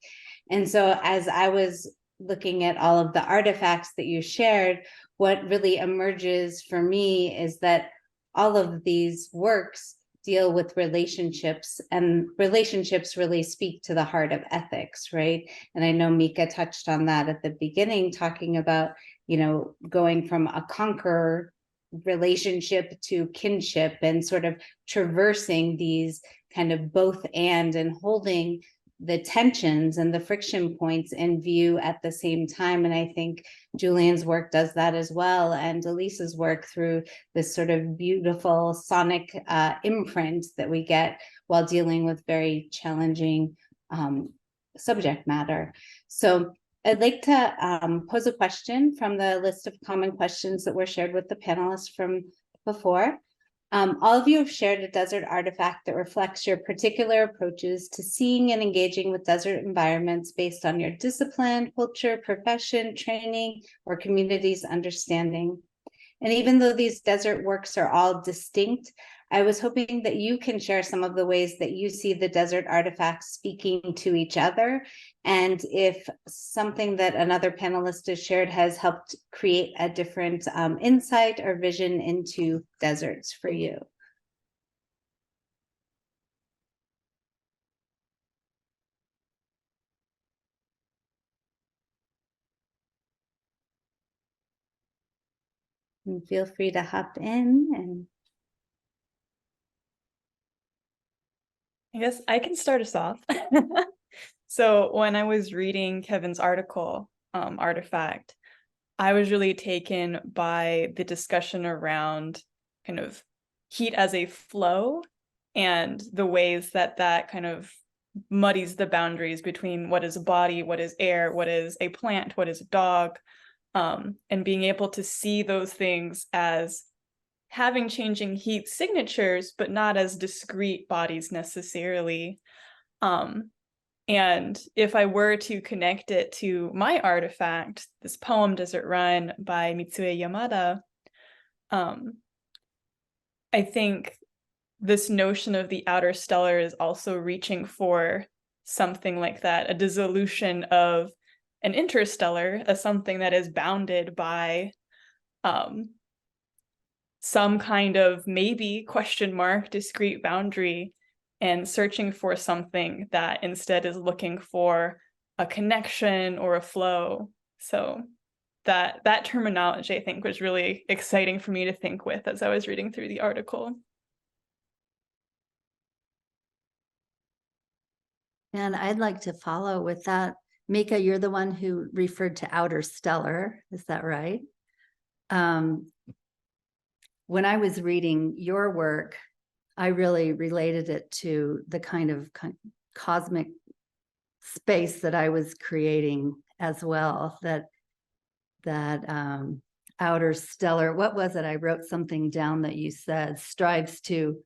And so as I was looking at all of the artifacts that you shared, what really emerges for me is that all of these works deal with relationships, and relationships really speak to the heart of ethics, right? And I know Mika touched on that at the beginning, talking about, going from a conqueror relationship to kinship, and sort of traversing these kind of both and holding the tensions and the friction points in view at the same time. And I think Julian's work does that as well, and Delisa's work through this sort of beautiful sonic imprint that we get while dealing with very challenging subject matter. So I'd like to pose a question from the list of common questions that were shared with the panelists from before. All of you have shared a desert artifact that reflects your particular approaches to seeing and engaging with desert environments based on your discipline, culture, profession, training, or community's understanding. And even though these desert works are all distinct, I was hoping that you can share some of the ways that you see the desert artifacts speaking to each other, and if something that another panelist has shared has helped create a different insight or vision into deserts for you. And feel free to hop in and I guess I can start us off. So when I was reading Kevin's article, Artifact, I was really taken by the discussion around kind of heat as a flow and the ways that that kind of muddies the boundaries between what is a body, what is air, what is a plant, what is a dog, and being able to see those things as having changing heat signatures, but not as discrete bodies necessarily. And if I were to connect it to my artifact, this poem, Desert Run by Mitsue Yamada, I think this notion of the outer stellar is also reaching for something like that, a dissolution of an interstellar as something that is bounded by some kind of maybe question mark discrete boundary, and searching for something that instead is looking for a connection or a flow. So that terminology, I think, was really exciting for me to think with as I was reading through the article. And I'd like to follow with that. Mika, you're the one who referred to outer stellar, is that right? When I was reading your work, I really related it to the kind of cosmic space that I was creating as well, that outer stellar, what was it? I wrote something down that you said, strives to,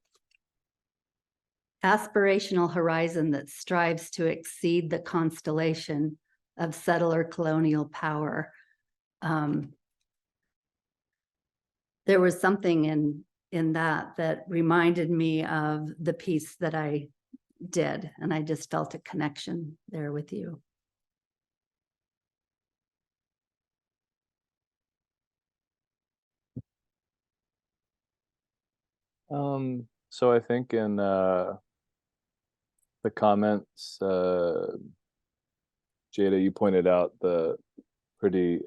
aspirational horizon that strives to exceed the constellation of settler colonial power. There was something in that reminded me of the piece that I did, and I just felt a connection there with you. So I think in the comments, Jada, you pointed out the pretty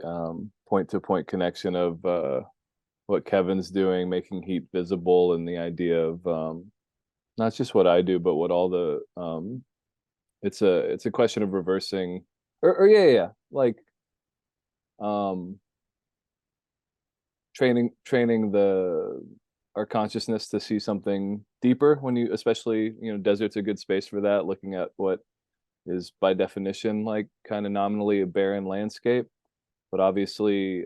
point-to-point connection of what Kevin's doing, making heat visible, and the idea of not just what I do, but what all the it's a question of reversing or like training our consciousness to see something deeper when you, especially, desert's a good space for that, looking at what is by definition like kind of nominally a barren landscape. But obviously,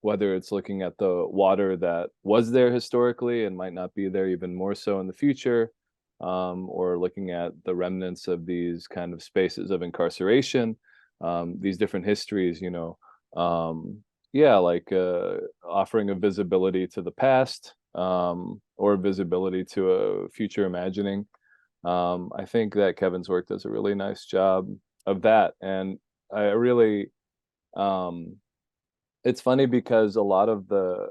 whether it's looking at the water that was there historically and might not be there even more so in the future, or looking at the remnants of these kind of spaces of incarceration, these different histories, yeah, like offering a visibility to the past, or visibility to a future imagining. I think that Kevin's work does a really nice job of that. And I really, it's funny because a lot of the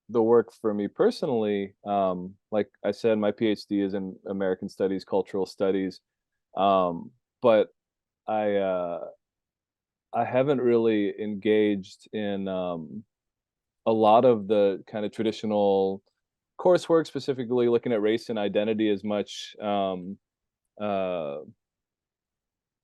work for me personally, like I said, my PhD is in American Studies, Cultural Studies, but I haven't really engaged in a lot of the kind of traditional coursework, specifically looking at race and identity as much uh,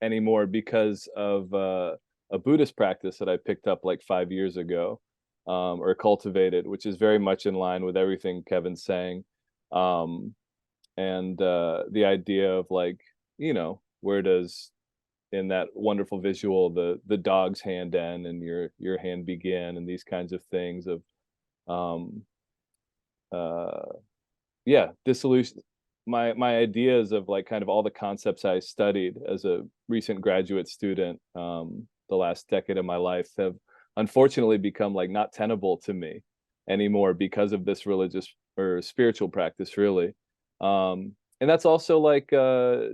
anymore because of a Buddhist practice that I picked up like 5 years ago, or cultivated, which is very much in line with everything Kevin's saying. And the idea of like, where does, in that wonderful visual, the dog's hand end and your hand begin, and these kinds of things of yeah, dissolution. My ideas of like kind of all the concepts I studied as a recent graduate student, the last decade of my life, have unfortunately become like not tenable to me anymore because of this religious or spiritual practice, really. And that's also like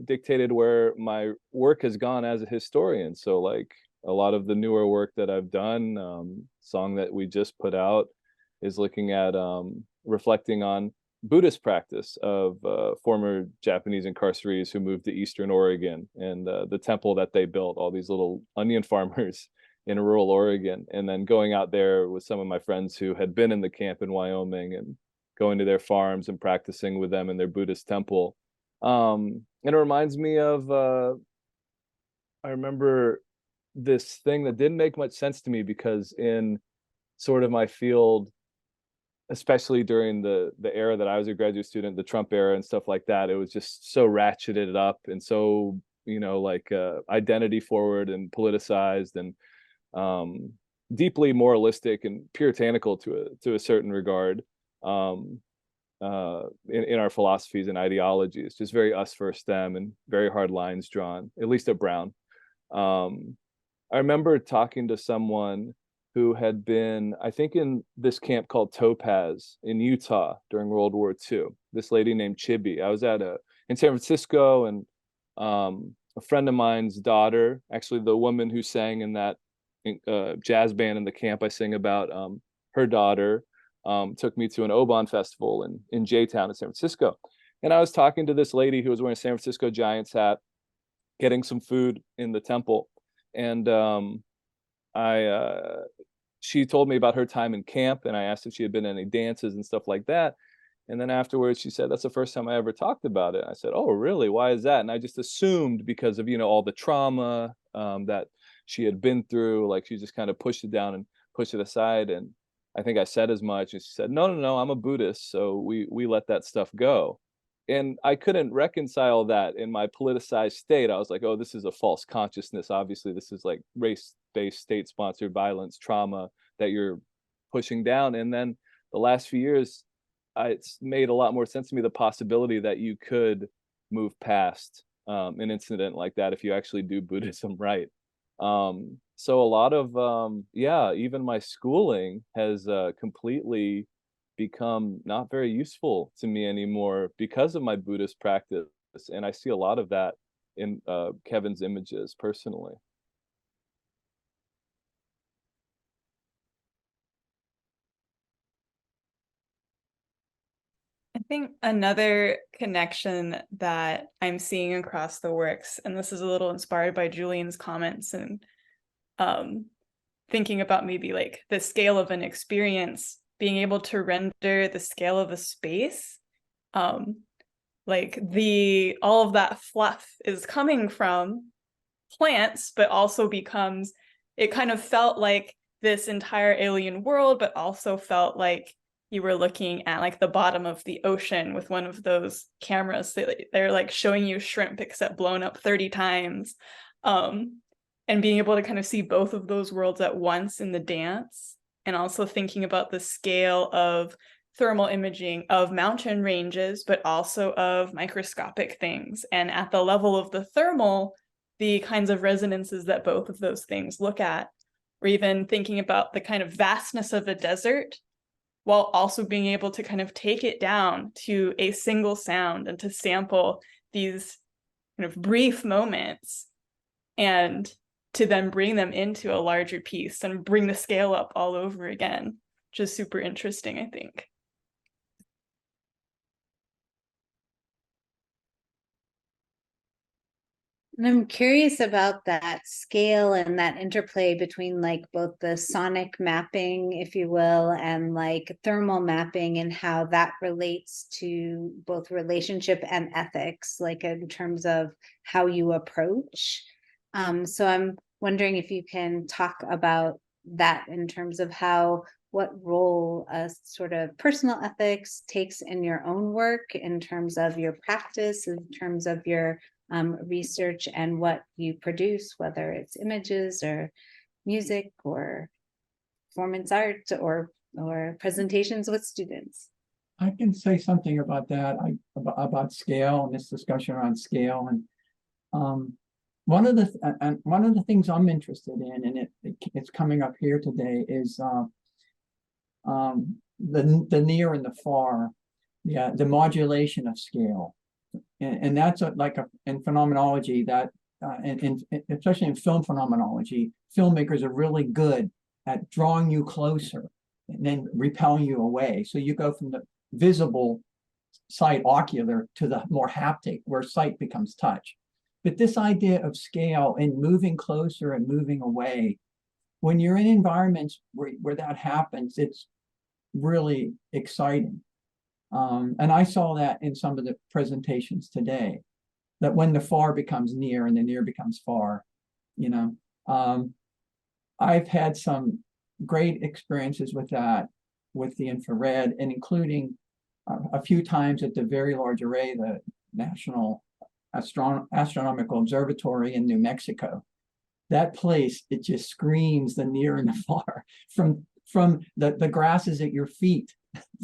dictated where my work has gone as a historian. So like a lot of the newer work that I've done, song that we just put out, is looking at reflecting on Buddhist practice of former Japanese incarcerees who moved to Eastern Oregon, and the temple that they built, all these little onion farmers in rural Oregon, and then going out there with some of my friends who had been in the camp in Wyoming and going to their farms and practicing with them in their Buddhist temple. And it reminds me of, I remember this thing that didn't make much sense to me because in sort of my field, especially during the era that I was a graduate student, the Trump era and stuff like that, it was just so ratcheted up and so, like identity forward and politicized and deeply moralistic and puritanical to a certain regard, in our philosophies and ideologies, just very us first them and very hard lines drawn, at least at Brown. I remember talking to someone who had been, I think, in this camp called Topaz in Utah during World War II. This lady named Chibi. I was in San Francisco, and a friend of mine's daughter, actually the woman who sang in that jazz band in the camp I sing about, her daughter took me to an Oban festival in J-Town in San Francisco. And I was talking to this lady who was wearing a San Francisco Giants hat, getting some food in the temple. And she told me about her time in camp, and I asked if she had been to any dances and stuff like that. And then afterwards she said, that's the first time I ever talked about it. I said, oh, really? Why is that? And I just assumed because of, all the trauma that she had been through, like she just kind of pushed it down and pushed it aside. And I think I said as much, and she said, no, I'm a Buddhist, so we let that stuff go. And I couldn't reconcile that in my politicized state. I was like, oh, this is a false consciousness. Obviously, this is like race-based, state-sponsored violence, trauma that you're pushing down. And then the last few years, it's made a lot more sense to me, the possibility that you could move past an incident like that if you actually do Buddhism right. So a lot of, even my schooling has completely become not very useful to me anymore because of my Buddhist practice. And I see a lot of that in Kevin's images personally. I think another connection that I'm seeing across the works, and this is a little inspired by Julian's comments and thinking about maybe like the scale of an experience, being able to render the scale of a space, like all of that fluff is coming from plants, but also it kind of felt like this entire alien world, but also felt like you were looking at like the bottom of the ocean with one of those cameras. They're like showing you shrimp except blown up 30 times. And being able to kind of see both of those worlds at once in the dance, and also thinking about the scale of thermal imaging of mountain ranges, but also of microscopic things. And at the level of the thermal, the kinds of resonances that both of those things look at, or even thinking about the kind of vastness of a desert, while also being able to kind of take it down to a single sound and to sample these kind of brief moments and to then bring them into a larger piece and bring the scale up all over again, which is super interesting, I think. And I'm curious about that scale and that interplay between like both the sonic mapping, if you will, and like thermal mapping, and how that relates to both relationship and ethics, like in terms of how you approach. So I'm wondering if you can talk about that in terms of what role a sort of personal ethics takes in your own work, in terms of your practice, in terms of your research and what you produce, whether it's images or music or performance art or presentations with students. I can say something about that, about scale and this discussion around scale. And one of the things I'm interested in, and it's coming up here today, is the near and the far, the modulation of scale. And that's in phenomenology that, especially in film phenomenology, filmmakers are really good at drawing you closer and then repelling you away. So you go from the visible sight, ocular, to the more haptic, where sight becomes touch. But this idea of scale and moving closer and moving away, when you're in environments where that happens, it's really exciting. And I saw that in some of the presentations today, that when the far becomes near and the near becomes far, I've had some great experiences with that, with the infrared, and including a few times at the Very Large Array, the National Astronomical Observatory in New Mexico. That place, it just screams the near and the far, from the grasses at your feet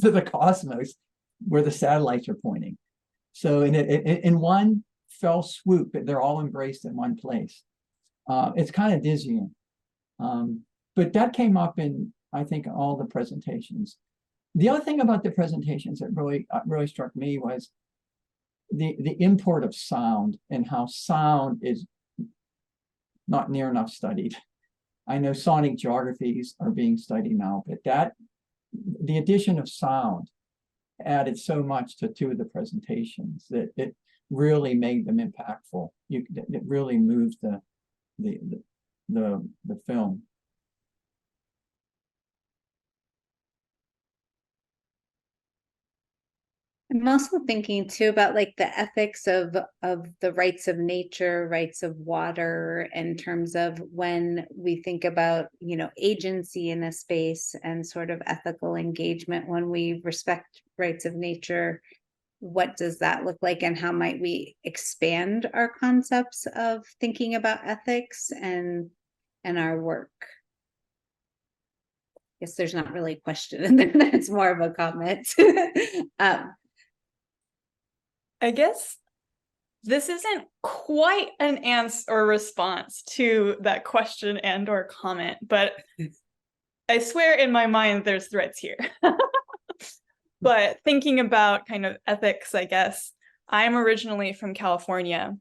to the cosmos where the satellites are pointing. So in one fell swoop, they're all embraced in one place. It's kind of dizzying. But that came up in, I think, all the presentations. The other thing about the presentations that really struck me was the import of sound, and how sound is not near enough studied. I know sonic geographies are being studied now, but the addition of sound added so much to two of the presentations that it really made them impactful. It really moved the film. I'm also thinking too about like the ethics of the rights of nature, rights of water, in terms of when we think about, agency in a space and sort of ethical engagement when we respect rights of nature. What does that look like, and how might we expand our concepts of thinking about ethics and our work? I guess there's not really a question, and then that's more of a comment. I guess this isn't quite an answer or response to that question and or comment, but I swear in my mind there's threads here. But thinking about kind of ethics, I guess, I'm originally from California.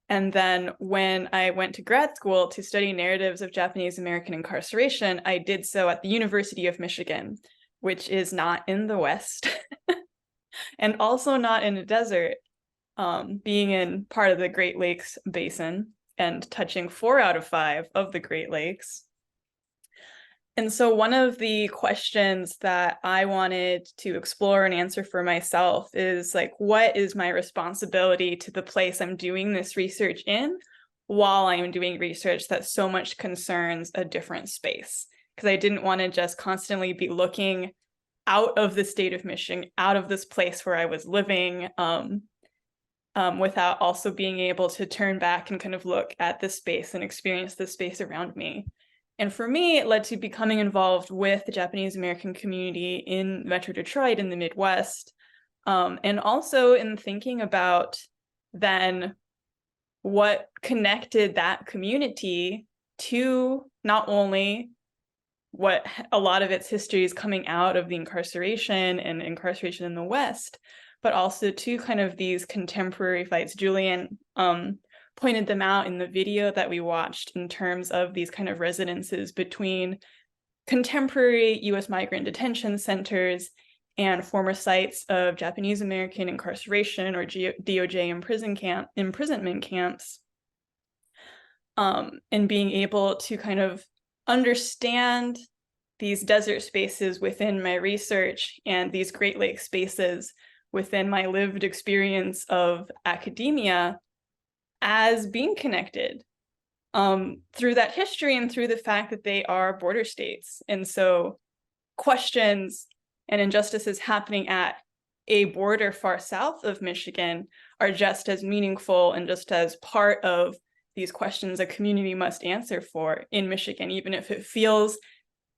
And then when I went to grad school to study narratives of Japanese American incarceration, I did so at the University of Michigan, which is not in the West and also not in a desert. Being in part of the Great Lakes Basin and touching 4 out of 5 of the Great Lakes. And so one of the questions that I wanted to explore and answer for myself is like, what is my responsibility to the place I'm doing this research in while I'm doing research that so much concerns a different space? Because I didn't want to just constantly be looking out of the state of Michigan, out of this place where I was living, without also being able to turn back and kind of look at this space and experience the space around me. And for me, it led to becoming involved with the Japanese American community in Metro Detroit in the Midwest, and also in thinking about then what connected that community to not only what a lot of its history is coming out of the incarceration and incarceration in the West, but also to kind of these contemporary fights. Julian pointed them out in the video that we watched in terms of these kind of resonances between contemporary US migrant detention centers and former sites of Japanese American incarceration or DOJ imprisonment camps, and being able to kind of understand these desert spaces within my research and these Great Lakes spaces within my lived experience of academia as being connected through that history and through the fact that they are border states. And so questions and injustices happening at a border far south of Michigan are just as meaningful and just as part of these questions a community must answer for in Michigan, even if it feels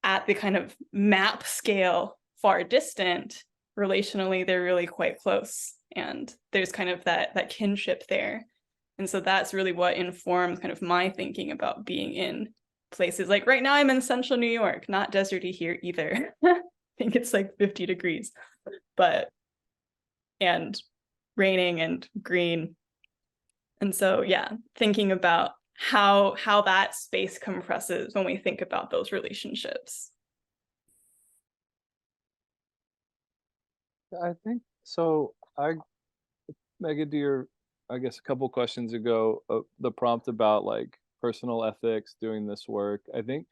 at the kind of map scale far distant. Relationally, they're really quite close, and there's kind of that kinship there. And so that's really what informs kind of my thinking about being in places. Like right now I'm in central New York, not deserty here either. I think it's like 50 degrees, and raining and green. And so, yeah, thinking about how that space compresses when we think about those relationships. I think so. Megan, to your, I guess, a couple questions ago, the prompt about like personal ethics doing this work. I think,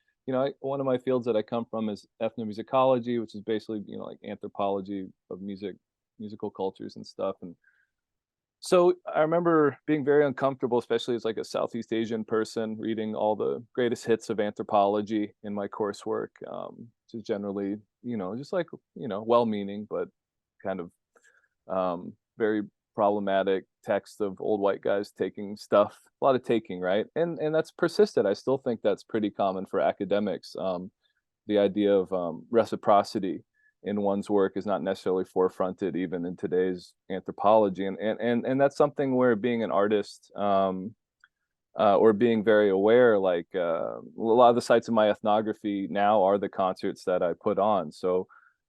one of my fields that I come from is ethnomusicology, which is basically, like anthropology of musical cultures and stuff. And so I remember being very uncomfortable, especially as like a Southeast Asian person, reading all the greatest hits of anthropology in my coursework, which is generally, just like, well-meaning, but kind of very problematic text of old white guys taking stuff, a lot of taking, right? And that's persisted. I still think that's pretty common for academics. The idea of reciprocity in one's work is not necessarily forefronted even in today's anthropology, and that's something where being an artist or being very aware, like a lot of the sites in my ethnography now are the concerts that I put on. So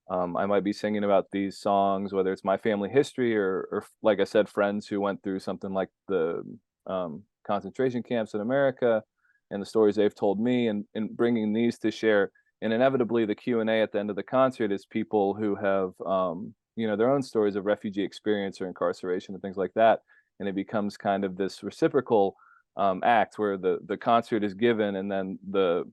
I might be singing about these songs, whether it's my family history or like I said, friends who went through something like the concentration camps in America and the stories they've told me, and bringing these to share. And inevitably the Q&A at the end of the concert is people who have, their own stories of refugee experience or incarceration and things like that. And it becomes kind of this reciprocal act where the concert is given and then the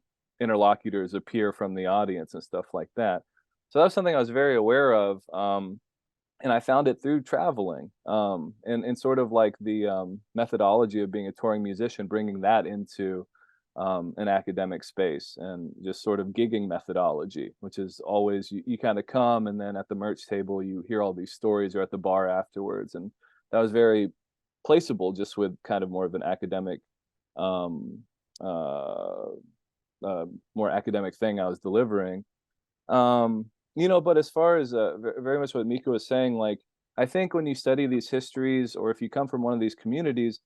interlocutors appear from the audience and stuff like that. So that's something I was very aware of. And I found it through traveling and sort of like the methodology of being a touring musician, bringing that into an academic space, and just sort of gigging methodology, which is always you kind of come and then at the merch table you hear all these stories, or at the bar afterwards. And that was very placeable just with kind of more of an academic more academic thing I was delivering. But as far as very much what Mika was saying, like I think when you study these histories, or if you come from one of these communities,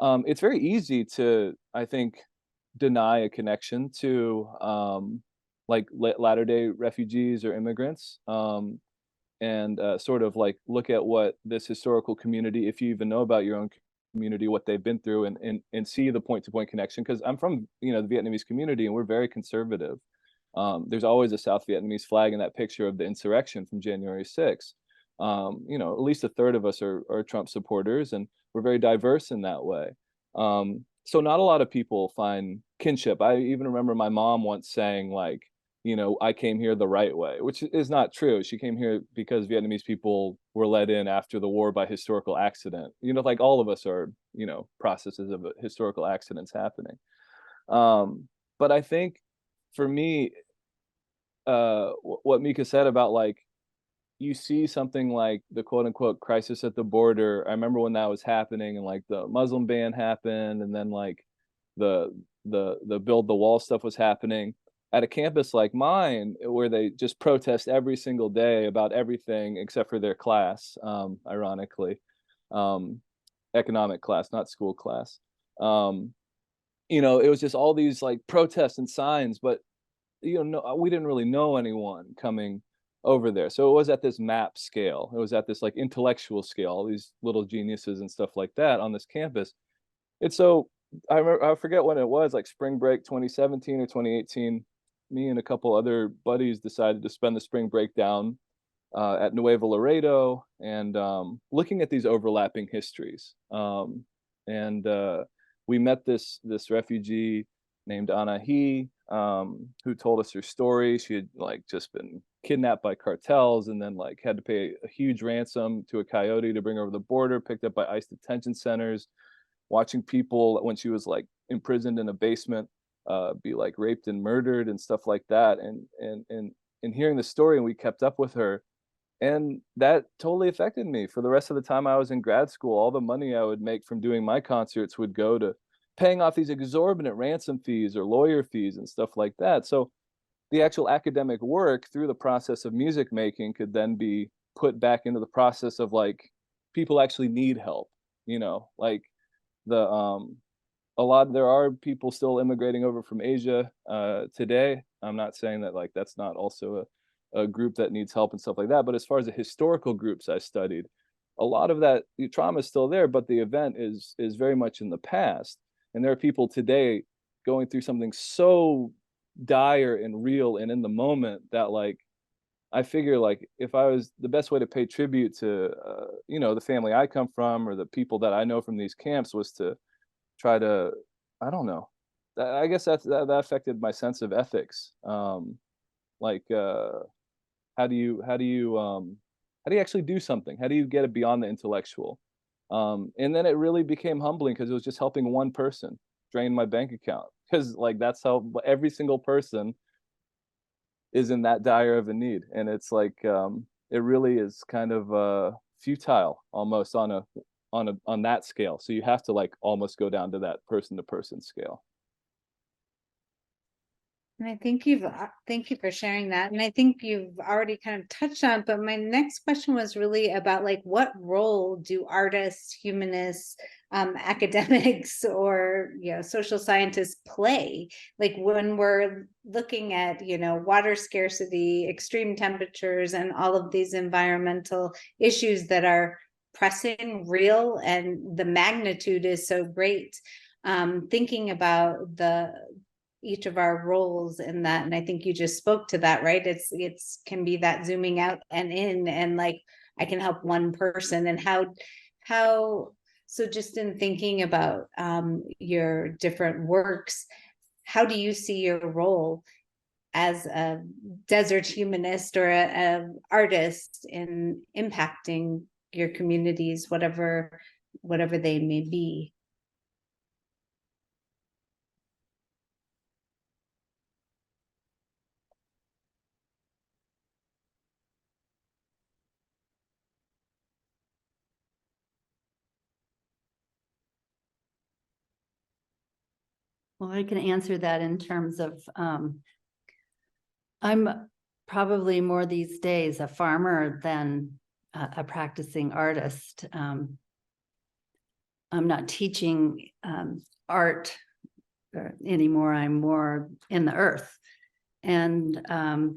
it's very easy to, I think, deny a connection to like latter-day refugees or immigrants, and sort of like look at what this historical community, if you even know about your own community, what they've been through, and see the point-to-point connection. Because I'm from the Vietnamese community, and we're very conservative. There's always a South Vietnamese flag in that picture of the insurrection from January 6th. At least a third of us are Trump supporters, and we're very diverse in that way. So not a lot of people find kinship. I even remember my mom once saying, like, I came here the right way, which is not true. She came here because Vietnamese people were let in after the war by historical accident. Like all of us are, processes of historical accidents happening. But I think for me, what Mika said about like you see something like the quote unquote crisis at the border. I remember when that was happening and like the Muslim ban happened, and then like the build the wall stuff was happening at a campus like mine, where they just protest every single day about everything except for their class, ironically, economic class, not school class. You know, it was just all these like protests and signs, but you know, no, we didn't really know anyone coming over there. So it was at this map scale. It was at this like intellectual scale, all these little geniuses and stuff like that on this campus. And so I forget when it was, like spring break 2017 or 2018. Me and a couple other buddies decided to spend the spring break down at Nuevo Laredo and looking at these overlapping histories. And we met this refugee named Anahi, who told us her story. She had like just been kidnapped by cartels and then like had to pay a huge ransom to a coyote to bring her over the border, picked up by ICE detention centers, watching people when she was like imprisoned in a basement be like raped and murdered and stuff like that. And hearing the story, and we kept up with her. And that totally affected me. For the rest of the time I was in grad school, all the money I would make from doing my concerts would go to paying off these exorbitant ransom fees or lawyer fees and stuff like that. So the actual academic work through the process of music making could then be put back into the process of like people actually need help, you know, like the there are people still immigrating over from Asia today. I'm not saying that like that's not also a group that needs help and stuff like that, but as far as the historical groups I studied, a lot of that trauma is still there, but the event is very much in the past. And there are people today going through something so dire and real and in the moment that like I figure like if I was, the best way to pay tribute to you know, the family I come from or the people that I know from these camps was to try to, I don't know, I guess that affected my sense of ethics. Like how do you actually do something? How do you get it beyond the intellectual? And then it really became humbling because it was just helping one person drain my bank account, because like that's how every single person is in that dire of a need. And it's like it really is kind of futile almost on that scale. So you have to like almost go down to that person to person scale. And I think thank you for sharing that. And I think you've already kind of touched on, but my next question was really about like, what role do artists, humanists, academics, or, you know, social scientists play? Like when we're looking at, you know, water scarcity, extreme temperatures, and all of these environmental issues that are pressing, real, and the magnitude is so great. Thinking about each of our roles in that, and I think you just spoke to that, right? It's can be that zooming out and in, and like I can help one person, and how so just in thinking about your different works, how do you see your role as a desert humanist or a artist in impacting your communities, whatever they may be? Well, I can answer that in terms of, I'm probably more these days a farmer than a practicing artist. I'm not teaching art anymore. I'm more in the earth. And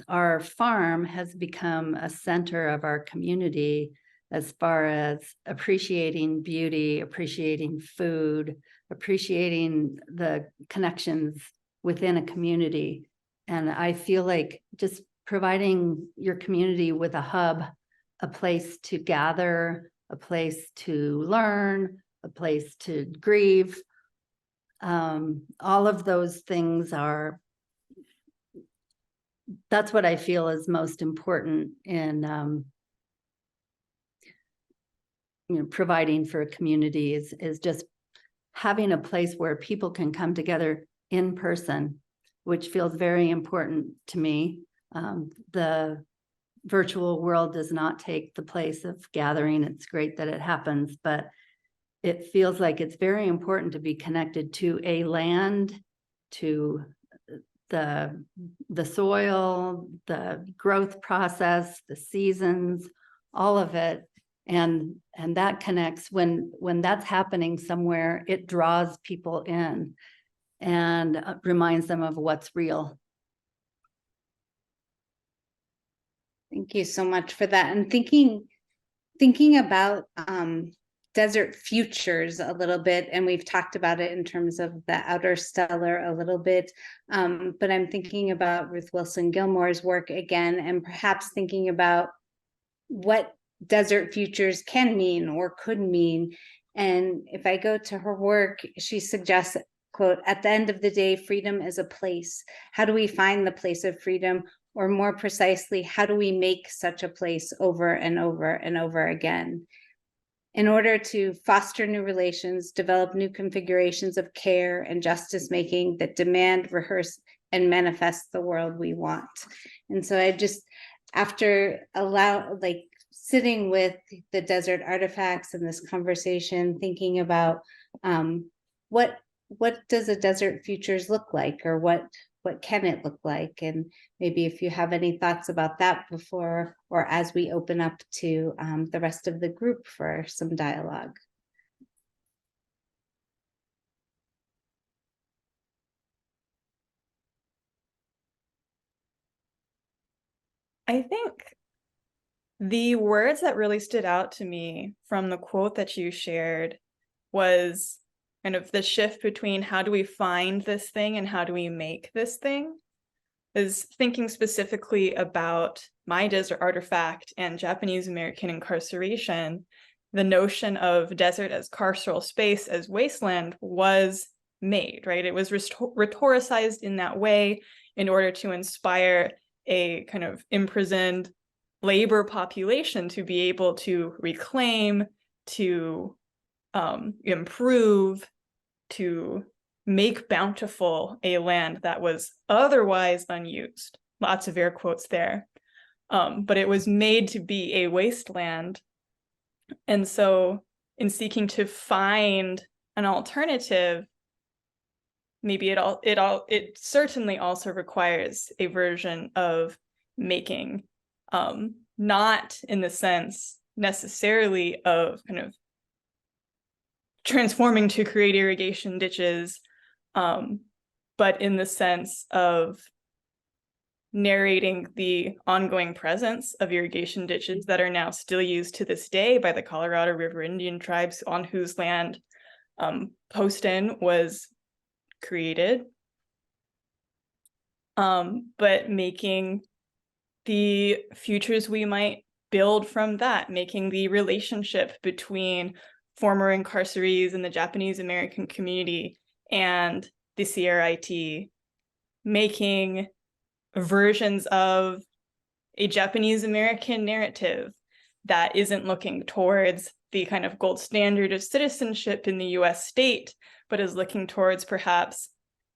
our farm has become a center of our community as far as appreciating beauty, appreciating food, appreciating the connections within a community. And I feel like just providing your community with a hub, a place to gather, a place to learn, a place to grieve. All of those things that's what I feel is most important in you know, providing for a community is just having a place where people can come together in person, which feels very important to me. The virtual world does not take the place of gathering. It's great that it happens, but it feels like it's very important to be connected to a land, to the soil, the growth process, the seasons, all of it. And that connects when that's happening somewhere, it draws people in and reminds them of what's real. Thank you so much for that. And thinking about desert futures a little bit, and we've talked about it in terms of the outer stellar a little bit, but I'm thinking about Ruth Wilson Gilmore's work again, and perhaps thinking about what desert futures can mean or could mean. And if I go to her work, she suggests, quote, "At the end of the day, freedom is a place. How do we find the place of freedom? Or more precisely, how do we make such a place over and over and over again? In order to foster new relations, develop new configurations of care and justice making that demand, rehearse, and manifest the world we want." And so I just, after sitting with the desert artifacts in this conversation, thinking about what does a desert futures look like, or what can it look like? And maybe if you have any thoughts about that before or as we open up to the rest of the group for some dialogue. I think the words that really stood out to me from the quote that you shared was kind of the shift between how do we find this thing and how do we make this thing. Is thinking specifically about my desert artifact and Japanese American incarceration, the notion of desert as carceral space, as wasteland, was made, right? It was rhetoricized in that way in order to inspire a kind of imprisoned labor population to be able to reclaim, to improve, to make bountiful a land that was otherwise unused. Lots of air quotes there. But it was made to be a wasteland. And so in seeking to find an alternative, maybe it certainly also requires a version of making, not in the sense necessarily of kind of transforming to create irrigation ditches, but in the sense of narrating the ongoing presence of irrigation ditches that are now still used to this day by the Colorado River Indian tribes on whose land Poston was created, but making the futures we might build from that, making the relationship between former incarcerees in the Japanese American community and the CRIT, making versions of a Japanese American narrative that isn't looking towards the kind of gold standard of citizenship in the US state, but is looking towards perhaps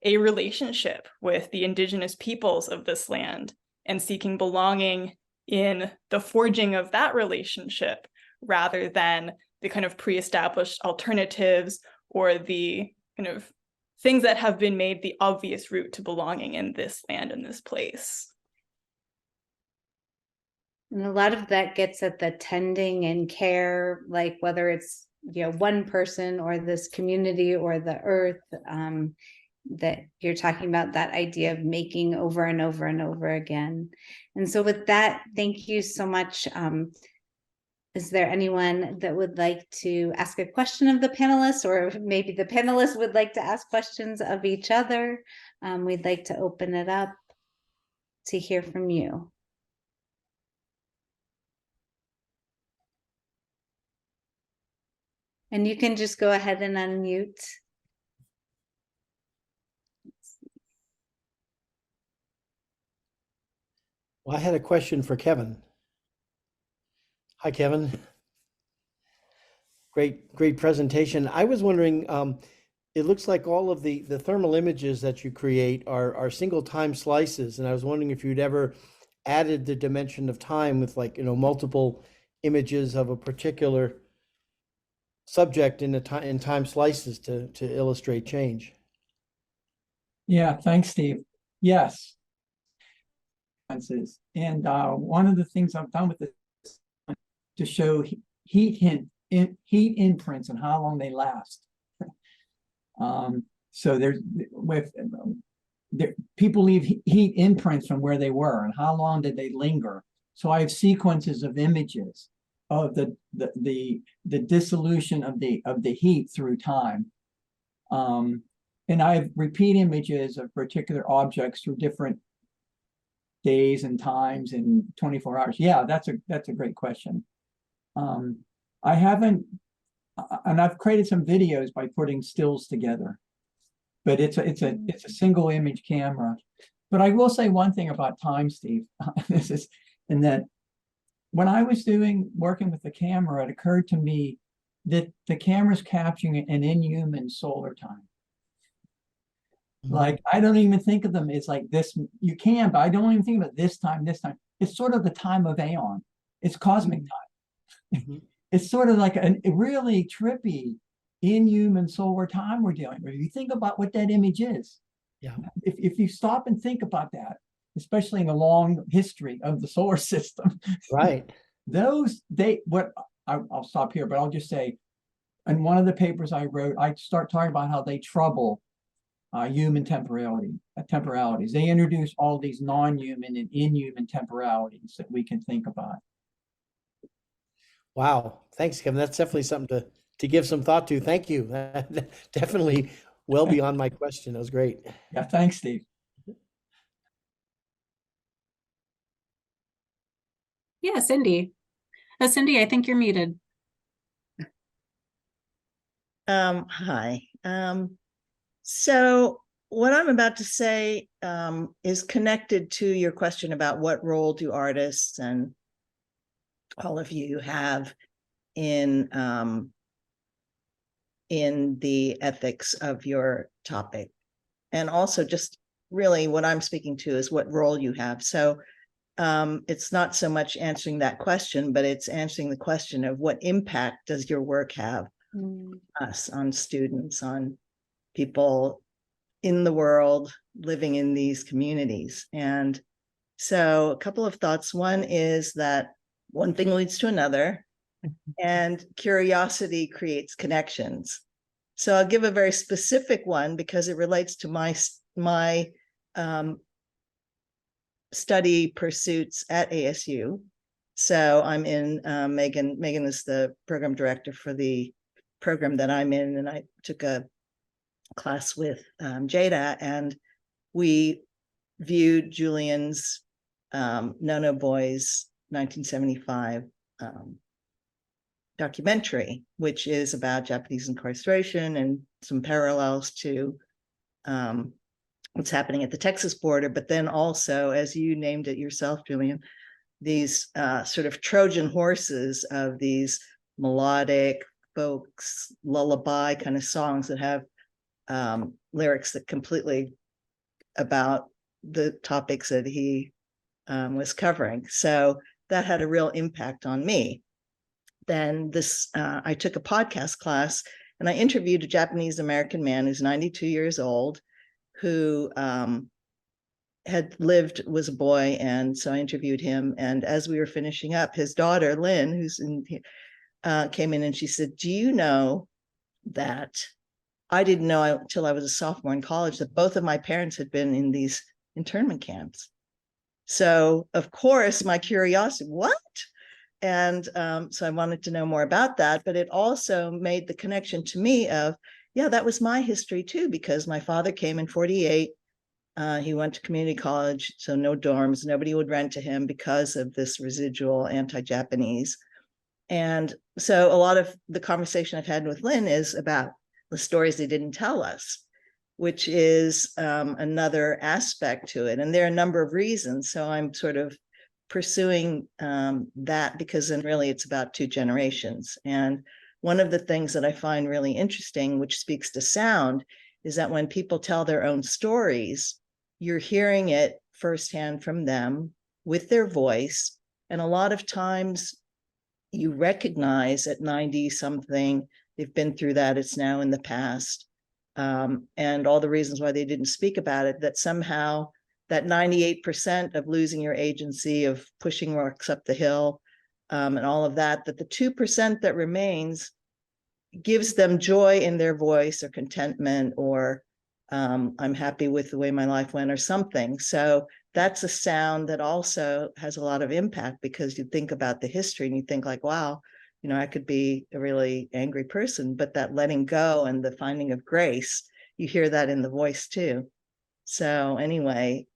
a relationship with the indigenous peoples of this land and seeking belonging in the forging of that relationship rather than the kind of pre-established alternatives or the kind of things that have been made the obvious route to belonging in this land, in this place. And a lot of that gets at the tending and care, like whether it's, one person or this community or the earth, that you're talking about, that idea of making over and over and over again. And so with that, thank you so much. Is there anyone that would like to ask a question of the panelists, or maybe the panelists would like to ask questions of each other? We'd like to open it up to hear from you. And you can just go ahead and unmute. Well, I had a question for Kevin. Hi, Kevin. Great presentation. I was wondering, it looks like all of the thermal images that you create are single time slices. And I was wondering if you'd ever added the dimension of time with, like, multiple images of a particular subject in time slices to illustrate change. Yeah, thanks, Steve. Yes. And one of the things I've done with this to show heat imprints and how long they last. So people leave heat imprints from where they were and how long did they linger. So I have sequences of images of the dissolution of the heat through time. And I have repeat images of particular objects through different days and times in 24 hours. Yeah, that's a great question. I haven't, and I've created some videos by putting stills together, but it's a single image camera. But I will say one thing about time, Steve. This is in that when I was working with the camera, it occurred to me that the camera's capturing an inhuman solar time. Like, I don't even think of them as like this. You can, but I don't even think about this time. It's sort of the time of Aeon. It's cosmic time. It's sort of like a really trippy, inhuman solar time we're dealing with. If you think about what that image is, yeah. If you stop and think about that, especially in the long history of the solar system, right? I'll stop here, but I'll just say, in one of the papers I wrote, I start talking about how they trouble human temporalities. They introduce all these non-human and inhuman temporalities that we can think about. Wow, thanks, Kevin. That's definitely something to give some thought to. Thank you. Definitely well beyond my question. That was great. Yeah, thanks, Steve. Yeah, Cindy. Cindy, I think you're muted. Hi. So what I'm about to say is connected to your question about what role do artists and all of you have in the ethics of your topic. And also just really what I'm speaking to is what role you have. So it's not so much answering that question, but it's answering the question of what impact does your work have us, on students, on people in the world living in these communities. And so a couple of thoughts. One is that one thing leads to another, and curiosity creates connections. So I'll give a very specific one because it relates to my study pursuits at ASU. So I'm in, Megan is the program director for the program that I'm in, and I took a class with Jada, and we viewed Julian's No Boys 1975 documentary, which is about Japanese incarceration and some parallels to what's happening at the Texas border, but then also, as you named it yourself, Julian, these sort of Trojan horses of these melodic folks, lullaby kind of songs that have lyrics that completely about the topics that he was covering. So that had a real impact on me. Then I took a podcast class and I interviewed a Japanese American man who's 92 years old, who was a boy. And so I interviewed him. And as we were finishing up, his daughter, Lynn, who's in here, came in and she said, do you know that I didn't know until I was a sophomore in college that both of my parents had been in these internment camps. So of course, my curiosity, what? And so I wanted to know more about that, but it also made the connection to me of, yeah, that was my history too, because my father came in 48. He went to community college, so no dorms, nobody would rent to him because of this residual anti-Japanese. And so a lot of the conversation I've had with Lynn is about the stories they didn't tell us, which is another aspect to it. And there are a number of reasons. So I'm sort of pursuing that because then really it's about two generations. And one of the things that I find really interesting, which speaks to sound, is that when people tell their own stories, you're hearing it firsthand from them. with their voice. And a lot of times you recognize at 90 something, they've been through that, it's now in the past. And all the reasons why they didn't speak about it, that somehow that 98% of losing your agency, of pushing rocks up the hill, and all of that, that the 2% that remains gives them joy in their voice, or contentment, or I'm happy with the way my life went, or something. So that's a sound that also has a lot of impact, because you think about the history and you think like, wow, you know, I could be a really angry person, but that letting go and the finding of grace, you hear that in the voice too. So anyway,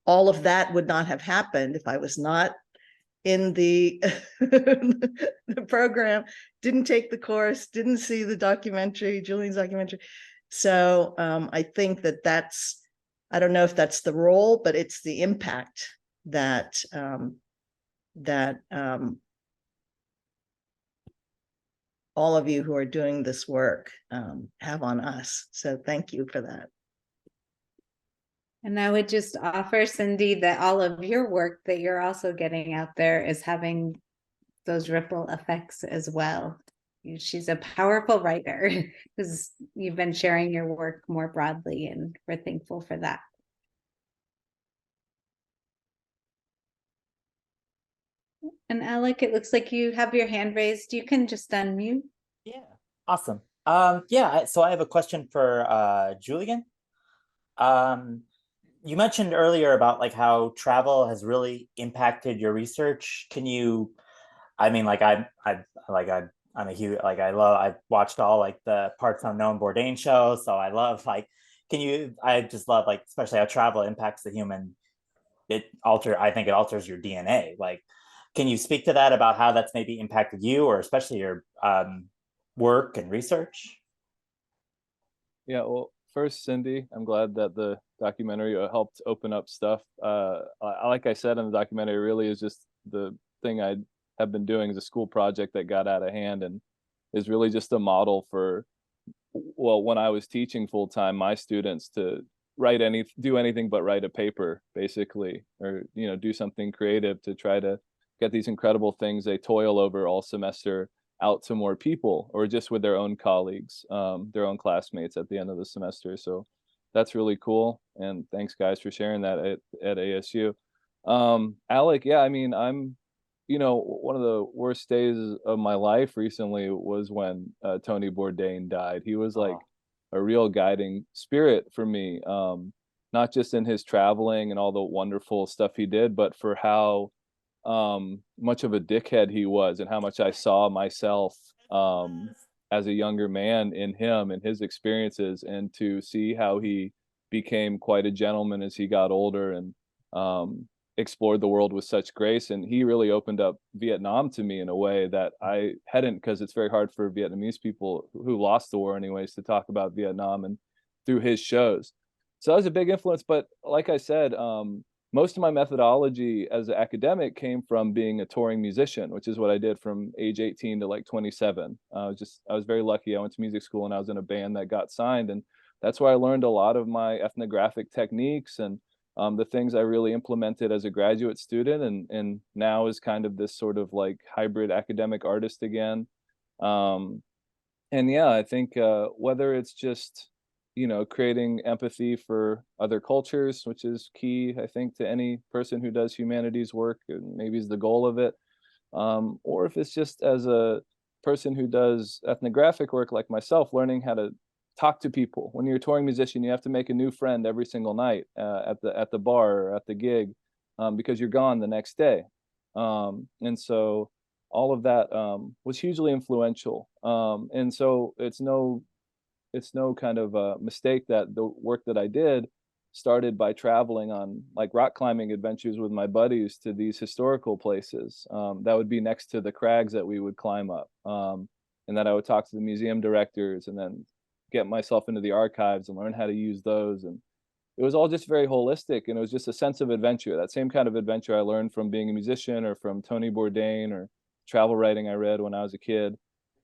all of that would not have happened if I was not in the the program, didn't take the course, didn't see the documentary, Julian's documentary. So I think that that's, I don't know if that's the role, but it's the impact that all of you who are doing this work have on us. So thank you for that. And I would just offer, Cindy, that all of your work that you're also getting out there is having those ripple effects as well. She's a powerful writer, because you've been sharing your work more broadly, and we're thankful for that. And Alec, it looks like you have your hand raised. You can just unmute. Yeah, awesome. So I have a question for Julian. You mentioned earlier about like how travel has really impacted your research. Can you, I mean, like I'm a huge, like I've watched all like the Parts Unknown Bourdain show. So I love like, I just love like, especially how travel impacts the human. I think it alters your DNA. Like, can you speak to that, about how that's maybe impacted you, or especially your work and research? Yeah, well, first, Cindy, I'm glad that the documentary helped open up stuff. Like I said in the documentary, really is just the thing I have been doing as a school project that got out of hand, and is really just a model for, well, when I was teaching full time, my students to do anything but write a paper, basically, or, you know, do something creative to try to get these incredible things they toil over all semester out to more people, or just with their own colleagues, their own classmates at the end of the semester. So that's really cool. And thanks guys for sharing that at ASU. Alec, yeah, I mean, one of the worst days of my life recently was when Tony Bourdain died. He was like a real guiding spirit for me, not just in his traveling and all the wonderful stuff he did, but for how much of a dickhead he was, and how much I saw myself as a younger man in him and his experiences, and to see how he became quite a gentleman as he got older, and explored the world with such grace. And he really opened up Vietnam to me in a way that I hadn't, because it's very hard for Vietnamese people who lost the war anyways to talk about Vietnam, and through his shows. So that was a big influence. But like I said, most of my methodology as an academic came from being a touring musician, which is what I did from age 18 to like 27. I was very lucky. I went to music school and I was in a band that got signed, and that's where I learned a lot of my ethnographic techniques and the things I really implemented as a graduate student, and now is kind of this sort of like hybrid academic artist again. And yeah, I think whether it's just, you know, creating empathy for other cultures, which is key, I think, to any person who does humanities work, and maybe is the goal of it, or if it's just as a person who does ethnographic work like myself, learning how to talk to people. When you're a touring musician, you have to make a new friend every single night at the bar or at the gig, because you're gone the next day. And so all of that was hugely influential. And so it's no kind of mistake that the work that I did started by traveling on like rock climbing adventures with my buddies to these historical places that would be next to the crags that we would climb up, and that I would talk to the museum directors, and then get myself into the archives and learn how to use those. And it was all just very holistic, and it was just a sense of adventure, that same kind of adventure I learned from being a musician, or from Tony Bourdain, or travel writing I read when I was a kid,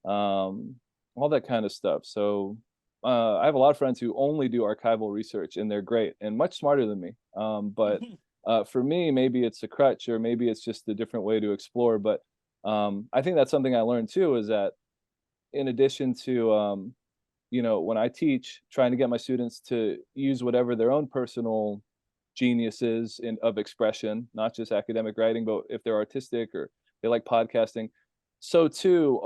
all that kind of stuff. So I have a lot of friends who only do archival research, and they're great and much smarter than me. But For me, maybe it's a crutch, or maybe it's just a different way to explore. But I think that's something I learned too, is that in addition to when I teach, trying to get my students to use whatever their own personal genius is of expression, not just academic writing, but if they're artistic or they like podcasting, so too